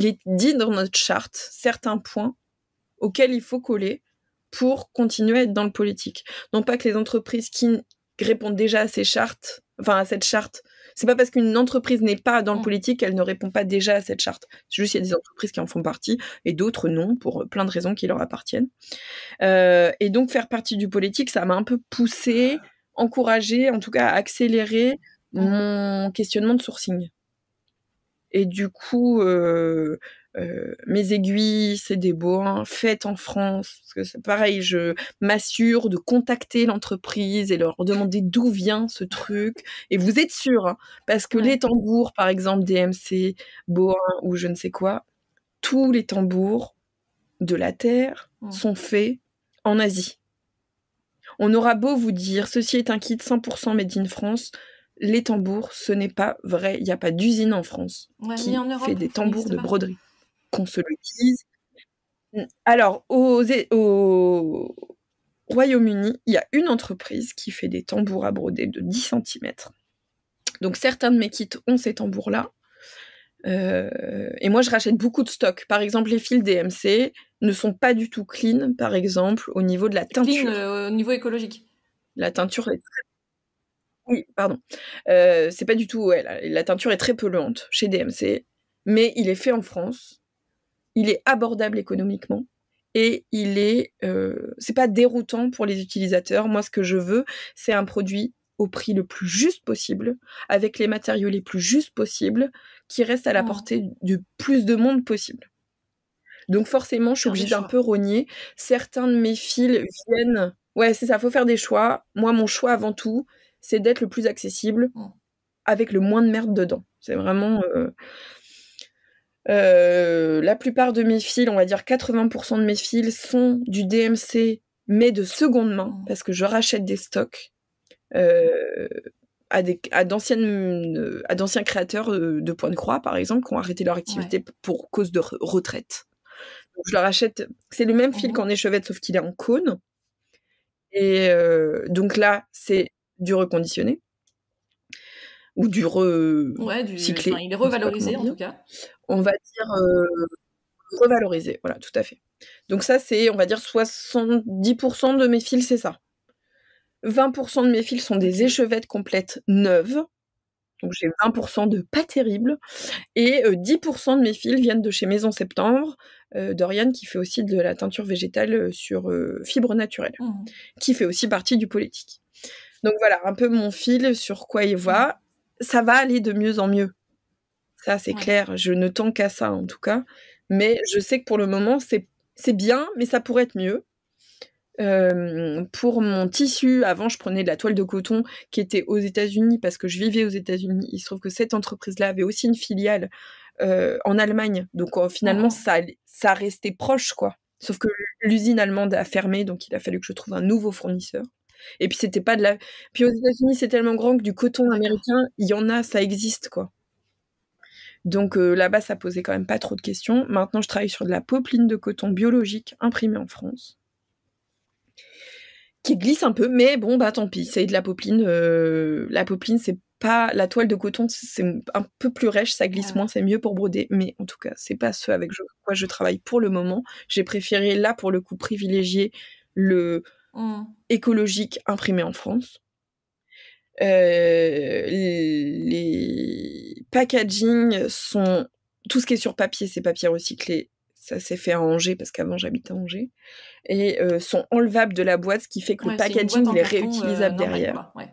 est dit dans notre charte certains points auxquels il faut coller pour continuer à être dans le politique. Non pas que les entreprises qui répondent déjà à ces chartes, enfin à cette charte, c'est pas parce qu'une entreprise n'est pas dans le politique qu'elle ne répond pas déjà à cette charte. C'est juste qu'il y a des entreprises qui en font partie et d'autres non, pour plein de raisons qui leur appartiennent. Et donc faire partie du politique, ça m'a un peu poussée, encouragée, en tout cas accéléré mon questionnement de sourcing. Et du coup, mes aiguilles, c'est des bois faites en France. Parce que c'est pareil, je m'assure de contacter l'entreprise et leur demander d'où vient ce truc. Et vous êtes sûr, hein, parce que les tambours, par exemple, DMC, Boin ou je ne sais quoi, tous les tambours de la Terre sont faits en Asie. On aura beau vous dire, ceci est un kit 100% made in France, les tambours, ce n'est pas vrai. Il n'y a pas d'usine en France qui fait des tambours de broderie. Qu'on se le dise. Alors, au Royaume-Uni, il y a une entreprise qui fait des tambours à broder de 10 cm. Donc certains de mes kits ont ces tambours-là. Et moi, je rachète beaucoup de stock. Par exemple, les fils DMC ne sont pas du tout clean, par exemple, au niveau de la teinture. Clean au niveau écologique. La teinture est très... Oui, pardon. C'est pas du tout... Ouais, la teinture est très polluante chez DMC, mais il est fait en France. Il est abordable économiquement. Et il est... c'est pas déroutant pour les utilisateurs. Moi, ce que je veux, c'est un produit au prix le plus juste possible, avec les matériaux les plus justes possibles, qui restent à la portée du plus de monde possible. Donc forcément, je suis obligée d'un peu rogner. Certains de mes fils viennent... Ouais, c'est ça, faut faire des choix. Moi, mon choix avant tout, c'est d'être le plus accessible, avec le moins de merde dedans. C'est vraiment... la plupart de mes fils, on va dire 80% de mes fils, sont du DMC, mais de seconde main, parce que je rachète des stocks. À d'anciens créateurs de Pointe-Croix, par exemple, qui ont arrêté leur activité pour cause de retraite. Donc, je leur achète... C'est le même fil qu'en échevette, sauf qu'il est en cône. Et donc là, c'est du reconditionné. Ou du recyclé. Il est revalorisé, en tout cas. On va dire revalorisé, voilà, tout à fait. Donc ça, c'est, on va dire, 70% de mes fils, c'est ça. 20% de mes fils sont des échevettes complètes neuves. Donc j'ai 20% de pas terribles. Et 10% de mes fils viennent de chez Maison Septembre, d'Oriane, qui fait aussi de la teinture végétale sur fibre naturelle, qui fait aussi partie du politique. Donc voilà, un peu mon fil sur quoi il va. Ça va aller de mieux en mieux. Ça, c'est clair. Je ne tends qu'à ça, en tout cas. Mais je sais que pour le moment, c'est bien, mais ça pourrait être mieux. Pour mon tissu, avant je prenais de la toile de coton qui était aux États-Unis parce que je vivais aux États-Unis. Il se trouve que cette entreprise-là avait aussi une filiale en Allemagne, donc finalement ça restait proche, quoi. Sauf que l'usine allemande a fermé, donc il a fallu que je trouve un nouveau fournisseur. Et puis c'était pas de la... Puis aux États-Unis c'est tellement grand que du coton américain, il y en a, ça existe, quoi. Donc là-bas ça posait quand même pas trop de questions. Maintenant je travaille sur de la popeline de coton biologique imprimée en France, qui glisse un peu, mais bon, bah tant pis, c'est de la popeline. La popeline, c'est pas... La toile de coton, c'est un peu plus rêche, ça glisse moins, c'est mieux pour broder, mais en tout cas, c'est pas ce avec quoi je travaille pour le moment. J'ai préféré, là, pour le coup, privilégier le écologique imprimé en France. Les packaging sont... Tout ce qui est sur papier, c'est papier recyclé. Ça s'est fait à Angers, parce qu'avant j'habitais à Angers. Et sont enlevables de la boîte, ce qui fait que le packaging il est réutilisable derrière. Voilà,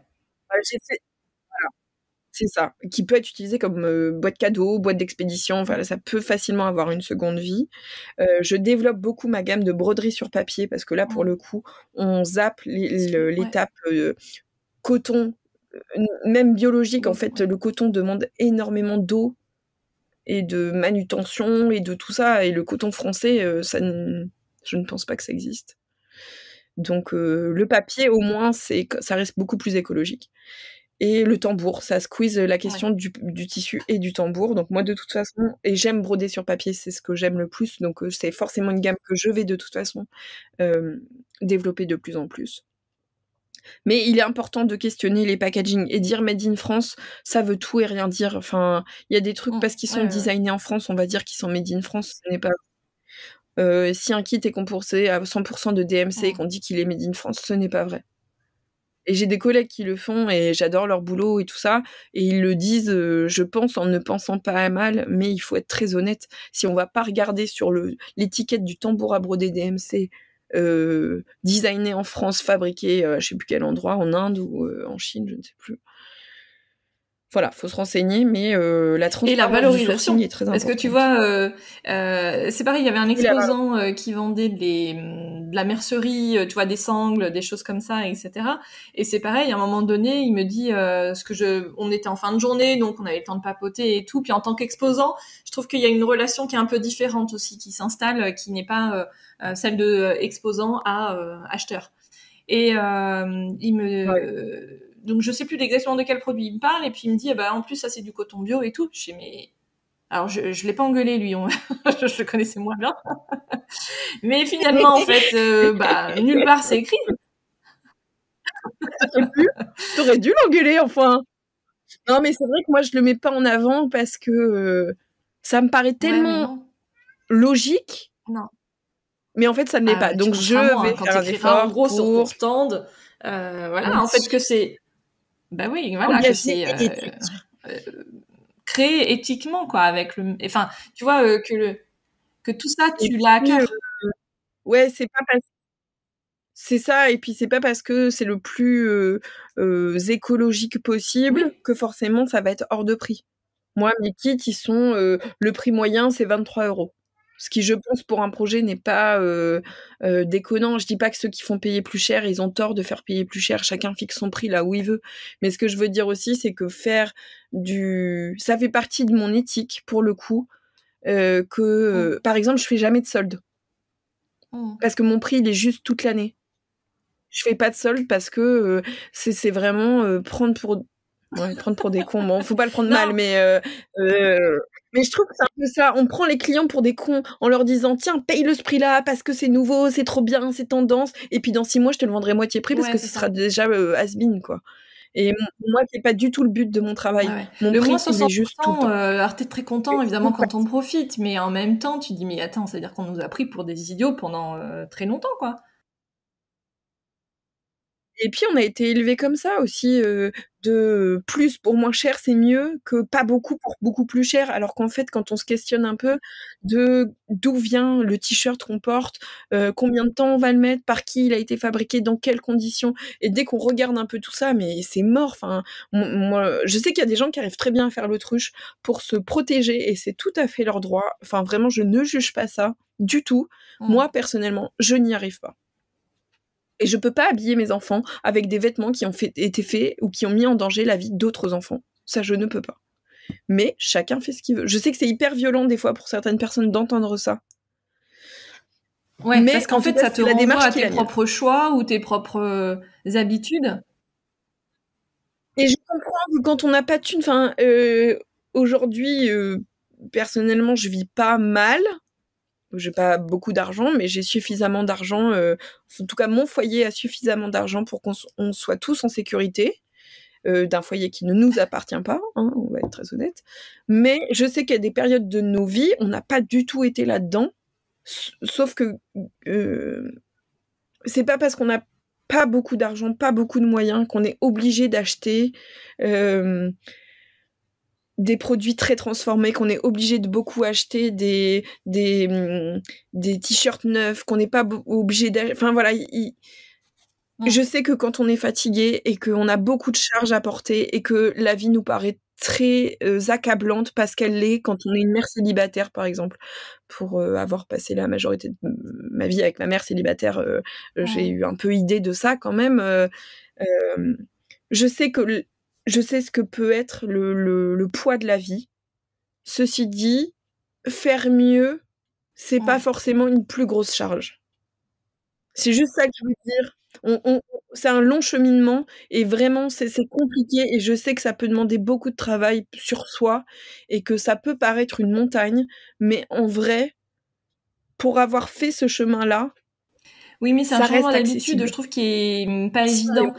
c'est ça, qui peut être utilisé comme boîte cadeau, boîte d'expédition, voilà, ça peut facilement avoir une seconde vie. Je développe beaucoup ma gamme de broderie sur papier, parce que là, pour le coup, on zappe l'étape coton, même biologique, en fait, le coton demande énormément d'eau et de manutention et de tout ça, et le coton français, je ne pense pas que ça existe. Donc le papier, au moins, ça reste beaucoup plus écologique. Et le tambour, ça squeeze la question du tissu et du tambour. Donc moi, de toute façon, et j'aime broder sur papier, c'est ce que j'aime le plus, donc c'est forcément une gamme que je vais de toute façon développer de plus en plus. Mais il est important de questionner les packaging et dire Made in France, ça veut tout et rien dire. Enfin, il y a des trucs parce qu'ils sont designés en France, on va dire qu'ils sont Made in France, ce n'est pas... si un kit est composé à 100% de DMC et qu'on dit qu'il est Made in France, ce n'est pas vrai. Et j'ai des collègues qui le font et j'adore leur boulot et tout ça, et ils le disent, je pense, en ne pensant pas à mal, mais il faut être très honnête. Si on va pas regarder sur l'étiquette du tambour à broder DMC, designé en France, fabriqué je sais plus quel endroit, en Inde ou en Chine, je ne sais plus. Voilà, faut se renseigner, mais la transparence et la valorisation est très importante. Parce que tu vois, c'est pareil, il y avait un exposant qui vendait de la mercerie, tu vois, des sangles, des choses comme ça, etc. Et c'est pareil, à un moment donné, il me dit on était en fin de journée, donc on avait le temps de papoter et tout. Puis en tant qu'exposant, je trouve qu'il y a une relation qui est un peu différente aussi, qui s'installe, qui n'est pas celle de exposant à acheteur. Et il me donc je sais plus exactement de quel produit il me parle, et puis il me dit en plus ça c'est du coton bio et tout. Je dis mais alors je l'ai pas engueulé lui, je le connaissais moins bien. Mais finalement en fait nulle part c'est écrit. T'aurais dû l'engueuler enfin. Non, mais c'est vrai que moi, je le mets pas en avant parce que ça me paraît Ouais, mais tellement non. logique, Non. mais en fait, ça ne l'est pas. Tu Donc, penseras je moins vais quand faire un t'écriras en effort gros sur ton pour stand. Voilà, en fait, que oui, c'est. Bah oui, voilà, que engagé c'est et éthique. euh, créé éthiquement, quoi, avec le. Enfin, tu vois, que tout ça, Et tu l'as à puis, cœur. ouais, c'est ça, et puis c'est pas parce que c'est le plus écologique possible Oui. que forcément ça va être hors de prix. Moi, mes kits, ils sont le prix moyen, c'est 23 €. Ce qui, je pense, pour un projet n'est pas déconnant. Je dis pas que ceux qui font payer plus cher, ils ont tort de faire payer plus cher. Chacun fixe son prix là où il veut. Mais ce que je veux dire aussi, c'est que ça fait partie de mon éthique pour le coup. Mm. Par exemple, je fais jamais de solde Mm. parce que mon prix il est juste toute l'année. Je fais pas de solde parce que c'est vraiment prendre pour des cons. Bon, faut pas le prendre mal, Non, mais je trouve que c'est un peu ça. On prend les clients pour des cons en leur disant tiens, paye-le ce prix-là parce que c'est nouveau, c'est trop bien, c'est tendance. Et puis dans 6 mois, je te le vendrai moitié prix parce ouais, que c'est ce sera ça. déjà has-been, quoi. Et moi, c'est pas du tout le but de mon Ouais, travail. ouais. Mon Le moins prix, il est juste tout le 60%, temps. alors t'es très Et content, je évidemment, trouve pas. quand on profite, mais en même temps, tu dis, mais attends, c'est-à-dire qu'on nous a pris pour des idiots pendant très longtemps, quoi. Et puis on a été élevés comme ça aussi, de plus pour moins cher, c'est mieux que pas beaucoup pour beaucoup plus cher. Alors qu'en fait, quand on se questionne un peu de d'où vient le t-shirt qu'on porte, combien de temps on va le mettre, par qui il a été fabriqué, dans quelles conditions, et dès qu'on regarde un peu tout ça, mais c'est mort. Enfin, moi, je sais qu'il y a des gens qui arrivent très bien à faire l'autruche pour se protéger et c'est tout à fait leur droit. Enfin, vraiment, je ne juge pas ça du tout. Mm. Moi, personnellement, je n'y arrive pas. Et je peux pas habiller mes enfants avec des vêtements qui ont été faits ou qui ont mis en danger la vie d'autres enfants. Ça, je ne peux pas. Mais chacun fait ce qu'il veut. Je sais que c'est hyper violent des fois pour certaines personnes d'entendre ça. Ouais, parce Mais qu'en en tout fait, cas, ça te c'est la renvoie démarche à qui est tes la mienne. propres choix ou tes propres habitudes. Et je comprends que quand on n'a pas de thunes, enfin, aujourd'hui, personnellement, je vis pas mal. J'ai pas beaucoup d'argent, mais j'ai suffisamment d'argent. En tout cas, mon foyer a suffisamment d'argent pour on soit tous en sécurité. D'un foyer qui ne nous appartient pas, hein, on va être très honnête. Mais je sais qu'il y a des périodes de nos vies, on n'a pas du tout été là-dedans. Sauf que c'est pas parce qu'on n'a pas beaucoup d'argent, pas beaucoup de moyens, qu'on est obligé d'acheter euh, des produits très transformés, qu'on est obligé de beaucoup acheter des t-shirts neufs, qu'on n'est pas obligé d'acheter. Enfin voilà, Mm. je sais que quand on est fatigué et qu'on a beaucoup de charges à porter et que la vie nous paraît très accablante parce qu'elle l'est quand on est une mère célibataire, par exemple. Pour avoir passé la majorité de ma vie avec ma mère célibataire, j'ai Mm. eu un peu idée de ça quand même. Euh, je sais je sais ce que peut être le poids de la vie. Ceci dit, faire mieux, c'est pas Mm. forcément une plus grosse charge. C'est juste ça que je veux dire. C'est un long cheminement et vraiment c'est compliqué et je sais que ça peut demander beaucoup de travail sur soi et que ça peut paraître une montagne, mais en vrai, pour avoir fait ce chemin-là, Oui, mais c'est un ça changement reste d'habitude, je accessible. trouve, qui est pas Si on est évident.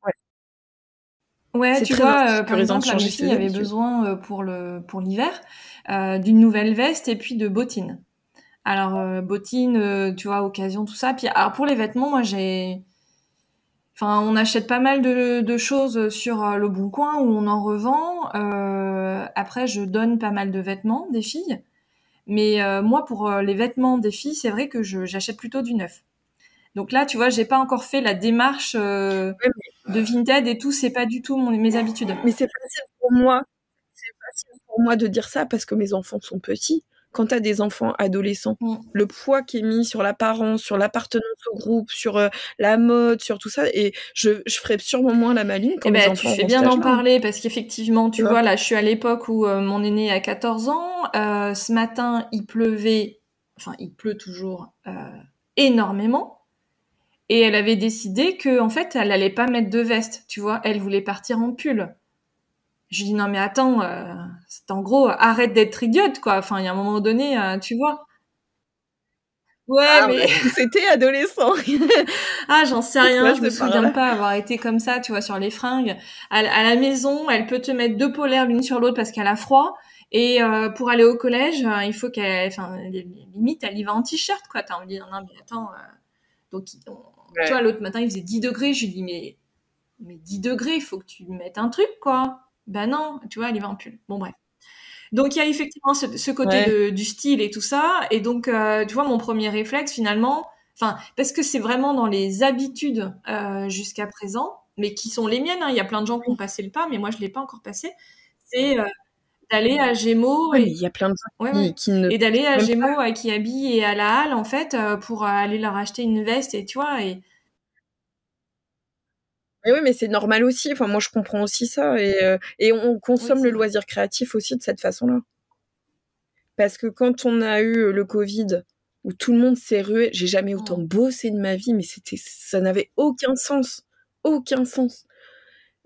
ouais, Ouais, c'est tu très vois, par insécurisant de exemple, là, mes changer filles ses avaient habitudes. besoin pour l'hiver d'une nouvelle veste et puis de bottines. Alors, bottines, tu vois, occasion, tout ça. Puis, alors pour les vêtements, moi, enfin, on achète pas mal de choses sur Le Bon Coin où on en revend. Après, je donne pas mal de vêtements des filles. Mais moi, pour les vêtements des filles, c'est vrai que j'achète plutôt du neuf. Donc là, tu vois, j'ai pas encore fait la démarche Ouais, de Vinted et tout. C'est pas du tout mes habitudes. mais c'est facile pour moi de dire ça parce que mes enfants sont petits. Quand tu as des enfants adolescents, Mm. le poids qui est mis sur l'apparence, sur l'appartenance au groupe, sur la mode, sur tout ça, et je ferai sûrement moins la maline Eh quand mes ben, tu enfants fais auront cet bien d'en âge-là, hein, parler parce qu'effectivement, tu tu vois. vois, là, je suis à l'époque où mon aîné a 14 ans. Ce matin, il pleuvait, enfin, il pleut toujours énormément. Et elle avait décidé que, en fait, elle allait pas mettre de veste, tu vois. Elle voulait partir en pull. Je lui dis non mais attends, c'est en gros arrête d'être idiote quoi. Enfin, il y a un moment donné, tu vois. Ouais, Ah, mais c'était adolescent. j'en sais Tu rien, vois, je me c'est par souviens là. pas avoir été comme ça, tu vois, sur les fringues. À la maison, elle peut te mettre 2 polaires l'une sur l'autre parce qu'elle a froid. Et pour aller au collège, il faut limite, elle y va en t-shirt, quoi. T'as envie de dire, non, mais attends. Donc, tu vois, l'autre matin, il faisait 10 degrés. Je lui dis, mais 10 degrés, il faut que tu mettes un truc, quoi. Ben non, tu vois, elle y va en pull. Bon, bref. Donc, il y a effectivement ce côté du style et tout ça. Et donc, tu vois, mon premier réflexe, finalement, parce que c'est vraiment dans les habitudes jusqu'à présent, mais qui sont les miennes, hein. Il y a plein de gens qui ont passé le pas, mais moi, je l'ai pas encore passé. C'est d'aller à Gémeaux Ouais, mais il y a plein de gens qui ne et d'aller à même Gémeaux à Kiabi et à la Halle, en fait, pour aller leur acheter une veste, et tu vois, et Mais oui, mais c'est normal aussi. Enfin, moi, je comprends aussi ça. Et on consomme le loisir créatif aussi de cette façon-là. Parce que quand on a eu le Covid, où tout le monde s'est rué, j'ai jamais autant bossé de ma vie, mais ça n'avait aucun sens. Aucun sens.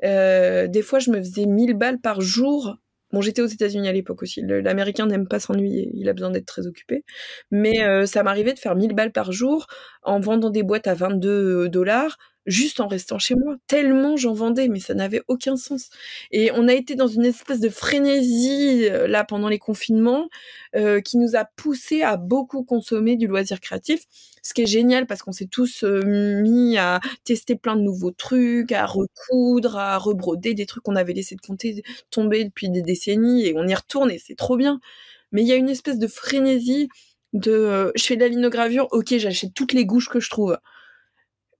Des fois, je me faisais 1000 balles par jour. Bon, j'étais aux États-Unis à l'époque aussi. L'Américain n'aime pas s'ennuyer, il a besoin d'être très occupé. Mais ça m'arrivait de faire 1000 balles par jour en vendant des boîtes à $22, juste en restant chez moi. Tellement j'en vendais, mais ça n'avait aucun sens. Et on a été dans une espèce de frénésie, là, pendant les confinements, qui nous a poussé à beaucoup consommer du loisir créatif. Ce qui est génial parce qu'on s'est tous mis à tester plein de nouveaux trucs, à recoudre, à rebroder des trucs qu'on avait laissé tomber depuis des décennies, et on y retourne et c'est trop bien. Mais il y a une espèce de frénésie de je fais de la linogravure, ok, j'achète toutes les gouges que je trouve.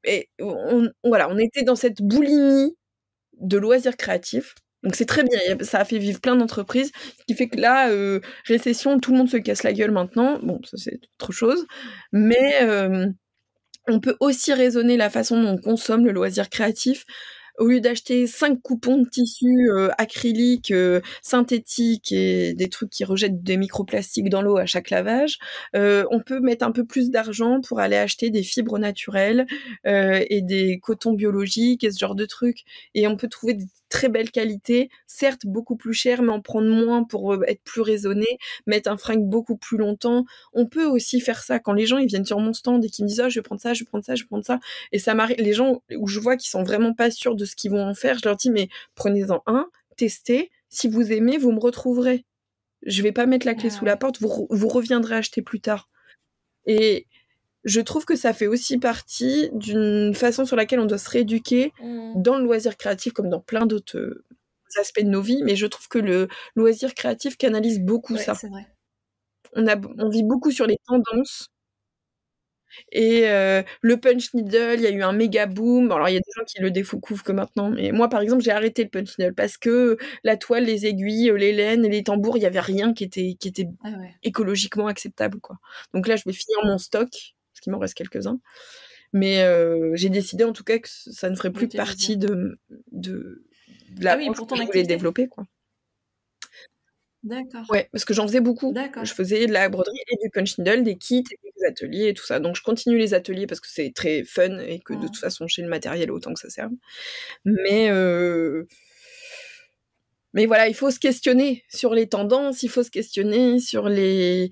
Et on était dans cette boulimie de loisirs créatifs. Donc c'est très bien, ça a fait vivre plein d'entreprises, ce qui fait que là, récession, tout le monde se casse la gueule maintenant. Bon, ça c'est autre chose. Mais on peut aussi raisonner la façon dont on consomme le loisir créatif. Au lieu d'acheter 5 coupons de tissu acrylique, synthétique et des trucs qui rejettent des microplastiques dans l'eau à chaque lavage, on peut mettre un peu plus d'argent pour aller acheter des fibres naturelles et des cotons biologiques et ce genre de trucs. Et on peut trouver de très belles qualités, certes beaucoup plus cher, mais en prendre moins pour être plus raisonné, mettre un fringue beaucoup plus longtemps. On peut aussi faire ça. Quand les gens ils viennent sur mon stand et qu'ils me disent « Ah, je vais prendre ça, je vais prendre ça, je vais prendre ça », et ça m'arrive, les gens où je vois qu'ils sont vraiment pas sûrs de ce qu'ils vont en faire, je leur dis mais prenez-en un, testez, si vous aimez, vous me retrouverez. Je vais pas mettre la clé sous la porte, vous reviendrez acheter plus tard. Et je trouve que ça fait aussi partie d'une façon sur laquelle on doit se rééduquer dans le loisir créatif comme dans plein d'autres aspects de nos vies, mais je trouve que le loisir créatif canalise beaucoup ça. C'est vrai. On vit beaucoup sur les tendances. Et le punch needle, il y a eu un méga boom. Alors il y a des gens qui le découvrent que maintenant, mais moi par exemple j'ai arrêté le punch needle parce que la toile, les aiguilles, les laines et les tambours, il y avait rien qui était écologiquement acceptable, quoi. Donc là je vais finir mon stock parce qu'il m'en reste quelques-uns, mais j'ai décidé en tout cas que ça ne ferait plus partie de la branche que je voulais développer, quoi. D'accord. Ouais, parce que j'en faisais beaucoup. D'accord. Je faisais de la broderie et du punch needle, des kits, des ateliers et tout ça. Donc je continue les ateliers parce que c'est très fun et que de toute façon j'ai le matériel autant que ça serve. Mais voilà, il faut se questionner sur les tendances, il faut se questionner sur les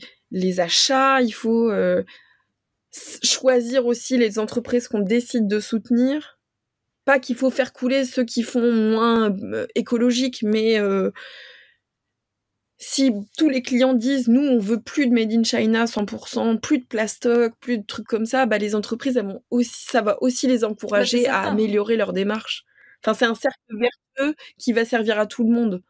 achats, il faut choisir aussi les entreprises qu'on décide de soutenir. Pas qu'il faut faire couler ceux qui font moins écologique, mais si tous les clients disent « Nous, on veut plus de Made in China 100%, plus de plastoc, plus de trucs comme ça », bah, les entreprises, ça va aussi les encourager à améliorer leur démarche. Enfin, c'est un cercle vertueux qui va servir à tout le monde.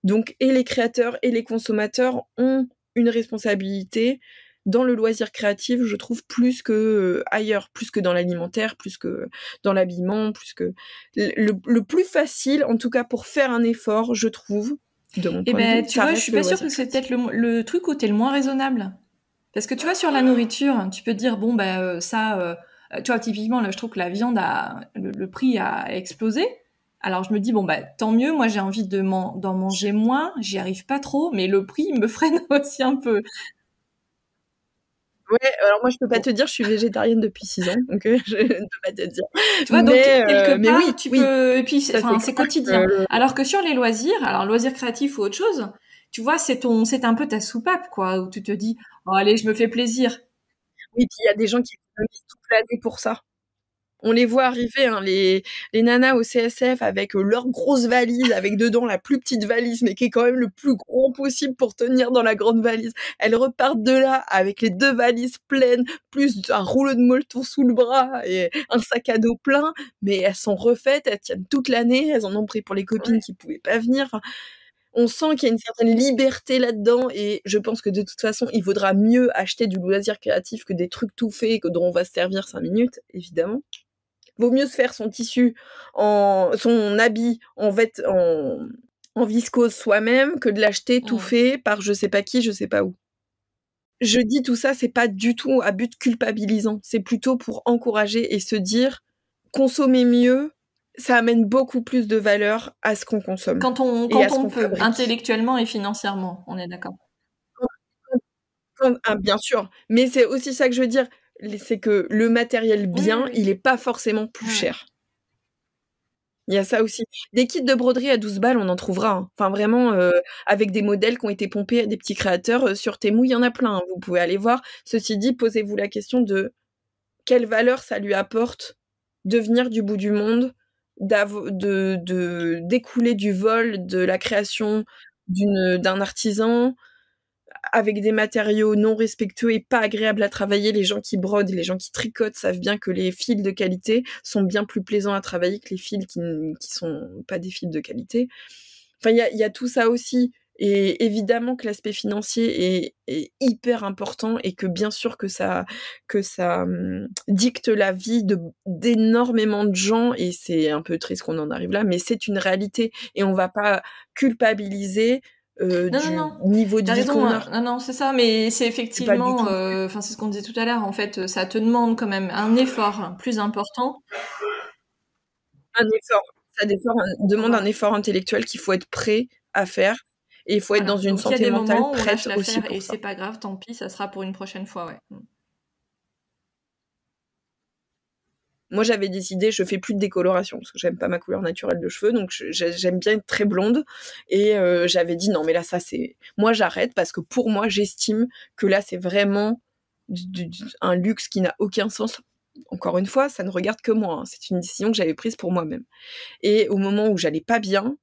Donc, et les créateurs et les consommateurs ont une responsabilité dans le loisir créatif, je trouve, plus que ailleurs, plus que dans l'alimentaire, plus que dans l'habillement, plus que... Le plus facile, en tout cas pour faire un effort, je trouve, de mon point de vue, tu vois, je suis pas sûre que c'est peut-être le truc où t'es le moins raisonnable. Parce que tu vois, sur la nourriture, tu peux te dire, bon, tu vois, typiquement, là, je trouve que la viande le prix a explosé. Alors, je me dis, bon, tant mieux, moi, j'ai envie d'en manger moins, j'y arrive pas trop, mais le prix me freine aussi un peu. Ouais, alors moi je peux pas te dire, je suis végétarienne depuis 6 ans, donc je ne peux pas te dire. Tu vois, donc quelque part, oui, tu peux, et puis c'est quotidien. Alors que sur les loisirs, alors loisirs créatifs ou autre chose, tu vois, c'est un peu ta soupape, quoi, où tu te dis, oh, allez, je me fais plaisir. Oui, puis il y a des gens qui économisent toute l'année pour ça. On les voit arriver, hein, les nanas au CSF avec leur grosse valise, avec dedans la plus petite valise, mais qui est quand même le plus grand possible pour tenir dans la grande valise. Elles repartent de là avec les 2 valises pleines, plus un rouleau de molleton sous le bras et un sac à dos plein, mais elles sont refaites, elles tiennent toute l'année, elles en ont pris pour les copines qui pouvaient pas venir. Enfin, on sent qu'il y a une certaine liberté là-dedans et je pense que de toute façon, il vaudra mieux acheter du loisir créatif que des trucs tout faits dont on va se servir 5 minutes, évidemment. Vaut mieux se faire son tissu, son habit en viscose soi-même que de l'acheter tout fait par je sais pas qui, je sais pas où. Je dis tout ça, c'est pas du tout à but culpabilisant. C'est plutôt pour encourager et se dire consommer mieux, ça amène beaucoup plus de valeur à ce qu'on consomme. Quand on peut, fabrique. intellectuellement et financièrement, on est d'accord. Bien sûr, mais c'est aussi ça que je veux dire, c'est que le matériel bien, il est pas forcément plus cher. Il y a ça aussi. Des kits de broderie à 12 balles, on en trouvera, hein. Enfin vraiment, avec des modèles qui ont été pompés à des petits créateurs, sur Temu, il y en a plein, hein, vous pouvez aller voir. Ceci dit, posez-vous la question de quelle valeur ça lui apporte de venir du bout du monde, d'écouler du vol de la création d'un artisan, avec des matériaux non respectueux et pas agréables à travailler. Les gens qui brodent, les gens qui tricotent savent bien que les fils de qualité sont bien plus plaisants à travailler que les fils qui sont pas des fils de qualité. Enfin, il y a tout ça aussi. Et évidemment que l'aspect financier est hyper important et que bien sûr que ça dicte la vie d'énormément de gens et c'est un peu triste qu'on en arrive là, mais c'est une réalité et on va pas culpabiliser niveau de vie qu'on a. Non, c'est ça, mais c'est effectivement, enfin c'est ce qu'on disait tout à l'heure. En fait, ça te demande quand même un effort plus important. Ça demande un effort intellectuel qu'il faut être prêt à faire et il faut être dans une santé mentale prête aussi pour ça. Et c'est pas grave, tant pis, ça sera pour une prochaine fois, ouais. Moi, j'avais décidé, je fais plus de décoloration parce que j'aime pas ma couleur naturelle de cheveux, donc j'aime bien être très blonde. Et j'avais dit non, mais là, ça c'est, moi j'arrête parce que pour moi, j'estime que là, c'est vraiment un luxe qui n'a aucun sens. Encore une fois, ça ne regarde que moi. Hein. C'est une décision que j'avais prise pour moi-même. Et au moment où j'allais pas bien,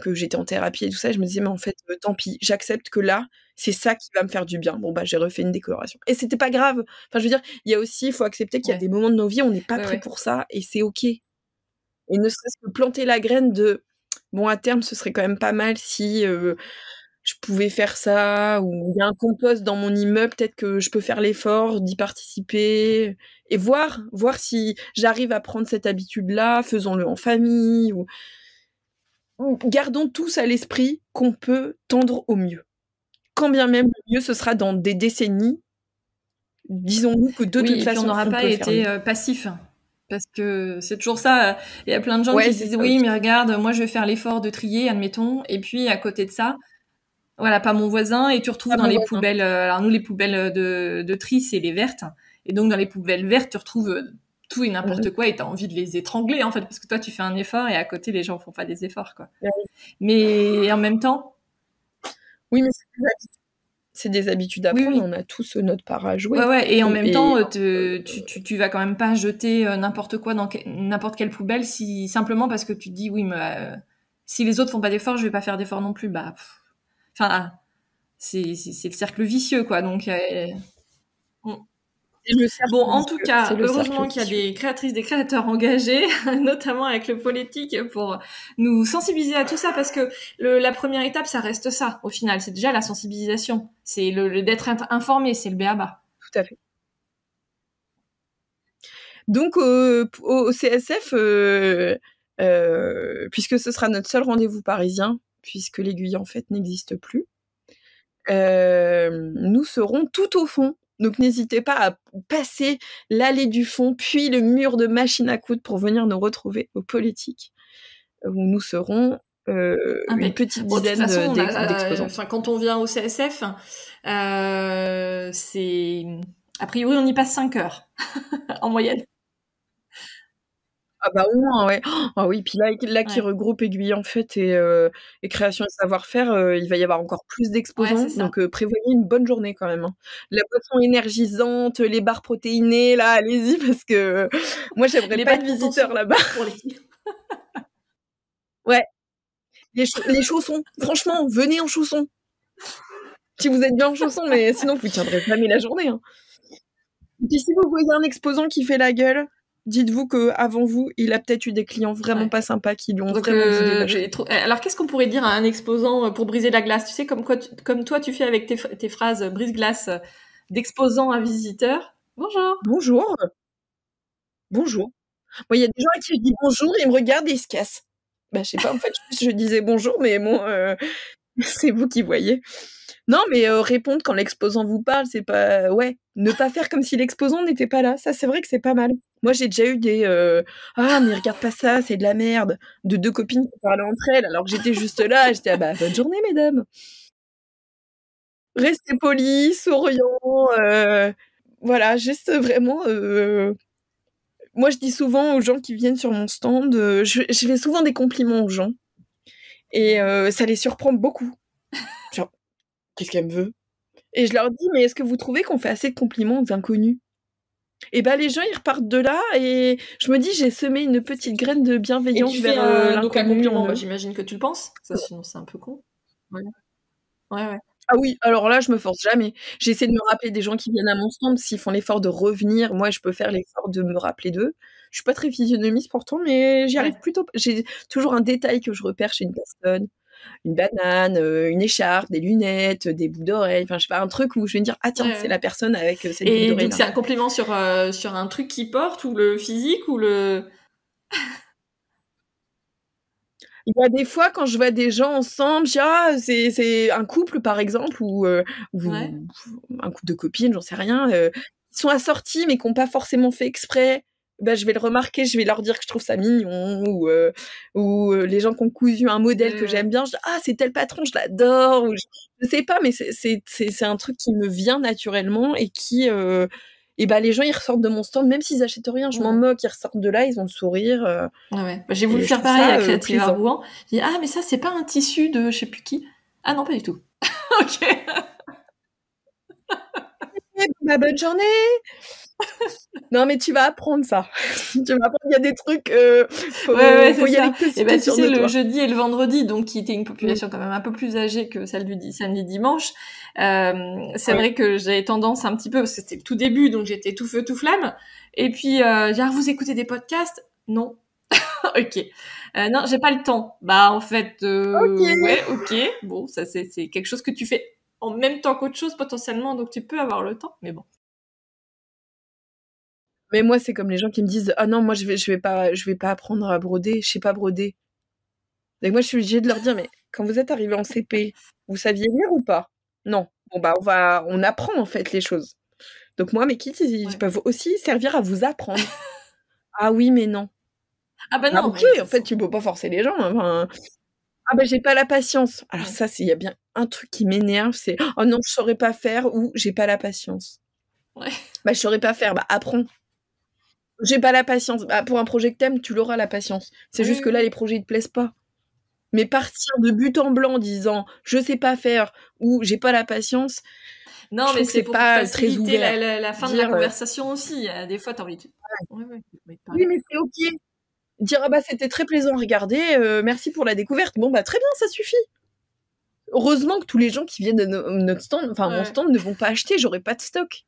que j'étais en thérapie et tout ça, je me disais mais en fait tant pis, j'accepte que là, c'est ça qui va me faire du bien. Bon bah j'ai refait une décoloration. Et c'était pas grave. Enfin je veux dire, il faut accepter qu'il y a des moments de nos vies où on n'est pas prêt pour ça et c'est OK. Et ne serait-ce que planter la graine de bon à terme ce serait quand même pas mal si je pouvais faire ça ou il y a un compost dans mon immeuble, peut-être que je peux faire l'effort d'y participer et voir si j'arrive à prendre cette habitude-là, faisons-le en famille ou gardons tous à l'esprit qu'on peut tendre au mieux. Quand bien même le mieux, ce sera dans des décennies, disons-nous que de toute façon, on n'aura pas été passif. Parce que c'est toujours ça. Il y a plein de gens qui se disent oui, mais regarde, moi je vais faire l'effort de trier, admettons, et puis à côté de ça, voilà, pas mon voisin, et tu retrouves dans les poubelles. Alors nous, les poubelles de tri, c'est les vertes, et donc dans les poubelles vertes, tu retrouves tout et n'importe quoi, et t'as envie de les étrangler en fait, parce que toi tu fais un effort et à côté les gens font pas des efforts, quoi. Mais en même temps, oui, mais c'est des habitudes à prendre. On a tous notre part à jouer. Ouais, et en même temps, tu vas quand même pas jeter n'importe quoi dans n'importe quelle poubelle simplement parce que tu te dis oui, mais si les autres font pas d'efforts, je vais pas faire d'efforts non plus. Bah, enfin, c'est le cercle vicieux, quoi. Donc bon, en tout cas, heureusement qu'il y a des créatrices, des créateurs engagés, notamment avec le politique, pour nous sensibiliser à tout ça, parce que la première étape, ça reste ça, au final. C'est déjà la sensibilisation. C'est le d'être informé, c'est le b.a.-ba. Tout à fait. Donc, au CSF, puisque ce sera notre seul rendez-vous parisien, puisque l'Aiguille, en fait, n'existe plus, nous serons tout au fond. Donc n'hésitez pas à passer l'allée du fond, puis le mur de machine à coudre pour venir nous retrouver au politique, où nous serons une petite dizaine d'exposants. Enfin, quand on vient au CSF, c'est... A priori, on y passe 5 heures, en moyenne. Ah bah, au moins, ouais. Ah oui, puis là qui Ouais. regroupe Aiguille en Fête et Création et Savoir-faire, il va y avoir encore plus Ouais, d'exposants, c'est ça. donc prévoyez une bonne journée quand même, hein. La boisson énergisante, les barres protéinées, là, allez-y parce que moi, j'aimerais Les pas bas être de visiteur contention là-bas. pour les filles. Ouais, les chaussons, franchement, venez en chaussons. Si vous êtes bien en chaussons, mais sinon vous tiendrez jamais la journée, hein. Et puis si vous voyez un exposant qui fait la gueule, dites-vous qu'avant vous, il a peut-être eu des clients vraiment Ouais. pas sympas qui lui ont Donc, vraiment dit des vacheries. alors, qu'est-ce qu'on pourrait dire à un exposant pour briser la glace? Tu sais, comme toi, tu fais avec tes phrases brise-glace d'exposant à visiteur. Bonjour. Bonjour, bonjour. Moi, il y a des gens à qui je dis bonjour, ils me regardent et ils se cassent. Bah, je sais pas, en fait, je disais bonjour, mais bon, c'est vous qui voyez. Non, mais répondre quand l'exposant vous parle, c'est pas ouais, ne pas faire comme si l'exposant n'était pas là. Ça, c'est vrai que c'est pas mal. Moi, j'ai déjà eu des «Ah, mais regarde pas ça, c'est de la merde», de 2 copines qui parlaient entre elles alors que j'étais juste là. J'étais: «Ah bah, bonne journée, mesdames». Restez polis, souriants, voilà, juste vraiment, moi, je dis souvent aux gens qui viennent sur mon stand, je fais souvent des compliments aux gens et ça les surprend beaucoup. Genre: «Qu'est-ce qu'elle me veut?» Et je leur dis: «Mais est-ce que vous trouvez qu'on fait assez de compliments aux inconnus?» Et bah, les gens, ils repartent de là et je me dis: «J'ai semé une petite graine de Et bienveillance tu fais vers, donc un l'inconnu en compliment, bah, eux». j'imagine que tu le penses. Ça, sinon, c'est un peu con. Ouais. Ouais, ouais. Ah oui, alors là, je me force jamais. J'essaie de me rappeler des gens qui viennent à mon stand, s'ils font l'effort de revenir, moi, je peux faire l'effort de me rappeler d'eux. Je suis pas très physionomiste pourtant, mais j'y arrive Ouais. plutôt j'ai toujours un détail que je repère chez une personne. Une banane, une écharpe, des lunettes, des boucles d'oreilles, enfin, je sais pas, un truc où je vais me dire: «Ah tiens, Ouais, c'est ouais. la personne avec, cette boucle Et d'oreille donc, là». c'est un compliment sur un truc qu'il porte ou le physique ou le... Il y a des fois quand je vois des gens ensemble, je dis: «Ah, c'est un couple par exemple Ouais. ou un couple de copines, j'en sais rien, qui sont assortis mais qui ont pas forcément fait exprès». Bah, je vais le remarquer, je vais leur dire que je trouve ça mignon ou les gens qui ont cousu un modèle que Ouais. j'aime bien, je dis: «Ah, c'est tel patron, je l'adore» ou je sais pas, mais c'est un truc qui me vient naturellement et qui, et bah, les gens ils ressortent de mon stand, même s'ils achètent rien, je m'en Mmh. moque, ils ressortent de là, ils ont le sourire, Ouais, ouais. Bah, j'ai voulu et je faire trouve pareil à ça, Créative à plaisant. Rouen. J'ai dit: «Ah, mais ça, c'est pas un tissu de je sais plus qui». «Ah non, pas du tout». OK. Eh bah, bonne journée! Non, mais tu vas apprendre ça. Tu vas apprendre, il y a des trucs, Ouais, ouais, c'est faut y aller ça. avec peu Et ben, cité tu sur sais, 2 le toits. jeudi et le vendredi, donc qui était une Mmh. population quand même un peu plus âgée que celle du samedi dimanche, c'est Ouais. vrai que j'avais tendance un petit peu, parce que c'était le tout début, donc j'étais tout feu tout flamme. Et puis j'ai: «Ah, vous écoutez des podcasts?» «Non». OK. «Non, j'ai pas le temps». Bah, en fait, OK. ouais, OK. Bon, ça c'est quelque chose que tu fais en même temps qu'autre chose potentiellement, donc tu peux avoir le temps, mais bon. Mais moi, c'est comme les gens qui me disent: «Ah non, moi je vais pas apprendre à broder, je sais pas broder». Et moi, je suis obligée de leur dire: «Mais quand vous êtes arrivés en CP, vous saviez lire ou pas? Non. Bon, bah, on apprend en fait les choses. Donc moi, mes kids, ils Ouais. peuvent aussi servir à vous apprendre». «Ah oui, mais non». Ah bah «Bah non, OK, mais de toute en fait, façon, tu peux pas forcer les gens, enfin». «Ah bah, j'ai pas la patience». Alors ouais. ça, il y a bien un truc qui m'énerve, c'est: «Oh non, je saurais pas faire» ou «J'ai pas la patience». Ouais. Bah, je saurais pas faire, bah, apprends. «J'ai pas la patience». Bah, pour un projet que tu aimes, tu l'auras la patience. C'est Oui, juste oui, que là, oui. les projets, ils te plaisent pas. Mais partir de but en blanc en disant: «Je sais pas faire» ou «J'ai pas la patience», je Non, mais trouve que c'est c'est pour pas très faciliter la ouvert. la la fin de la Dire, conversation aussi. Des fois, tu as envie de... Ouais, ouais, tu as envie de «Oui, parler. mais c'est OK». Dire: «Ah bah, c'était très plaisant à regarder, merci pour la découverte». Bon, bah, très bien, ça suffit. Heureusement que tous les gens qui viennent à notre stand, enfin mon Ouais. stand, ne vont pas acheter, j'aurai pas de stock.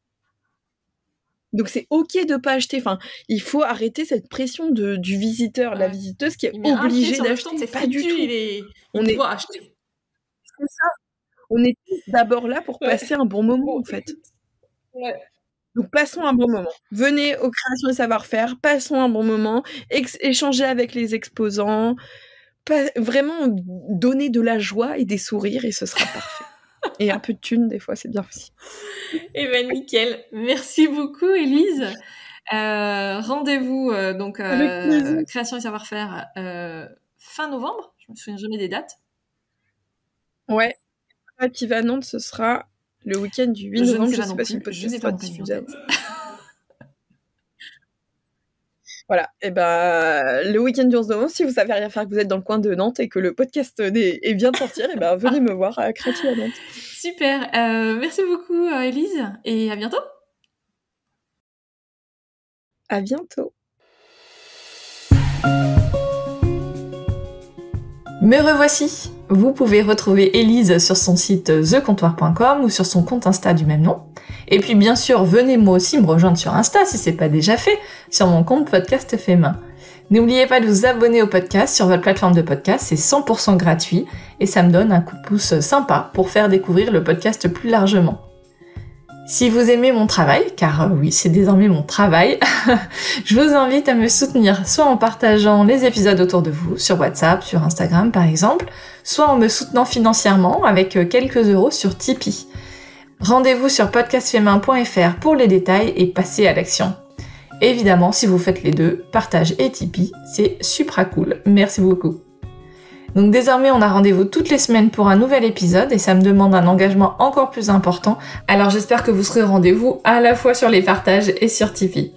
Donc c'est OK de pas acheter. Enfin, il faut arrêter cette pression du visiteur, de la Ouais. visiteuse qui est Il met un pied obligée sur le stand, d'acheter. c'est Pas du foutu, tout. il On te est voit acheter. c'est ça, on est tous d'abord là pour Ouais. passer un bon moment, Bon, en fait. écoute, ouais. Donc passons un bon moment. Venez aux créations et savoir-faire, passons un bon moment, échangez avec les exposants, vraiment donner de la joie et des sourires et ce sera parfait. Et un peu de thunes, des fois, c'est bien aussi. Eh ben, nickel. Merci beaucoup, Élise. Rendez-vous, donc, Avec plaisir. création et savoir-faire, fin novembre. Je me souviens jamais des dates. Ouais, Active à Nantes, ce sera le week-end du 8 Je ne novembre. sais Je pas sais non pas si le plus. Je podcast n'ai pas sera mon planning en diffusé avant. tête. Voilà, et le week-end du 11 novembre, si vous savez rien faire, que vous êtes dans le coin de Nantes et que le podcast est bien de sortir, venez me voir à Créative à Nantes. Super, merci beaucoup Élise, et à bientôt. À bientôt. Me revoici. Vous pouvez retrouver Élise sur son site thecomptoir.com ou sur son compte Insta du même nom. Et puis bien sûr, venez moi aussi me rejoindre sur Insta si c'est pas déjà fait, sur mon compte Podcast Fait Main. N'oubliez pas de vous abonner au podcast sur votre plateforme de podcast, c'est 100% gratuit et ça me donne un coup de pouce sympa pour faire découvrir le podcast plus largement. Si vous aimez mon travail, car oui, c'est désormais mon travail, je vous invite à me soutenir soit en partageant les épisodes autour de vous, sur WhatsApp, sur Instagram par exemple, soit en me soutenant financièrement avec quelques euros sur Tipeee. Rendez-vous sur podcastfaitmain.fr pour les détails et passez à l'action. Évidemment, si vous faites les deux, partage et Tipeee, c'est super cool. Merci beaucoup. Donc désormais, on a rendez-vous toutes les semaines pour un nouvel épisode et ça me demande un engagement encore plus important. Alors j'espère que vous serez au rendez-vous à la fois sur les partages et sur Tipeee.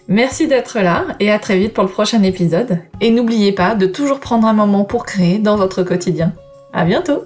Merci d'être là et à très vite pour le prochain épisode. Et n'oubliez pas de toujours prendre un moment pour créer dans votre quotidien. À bientôt!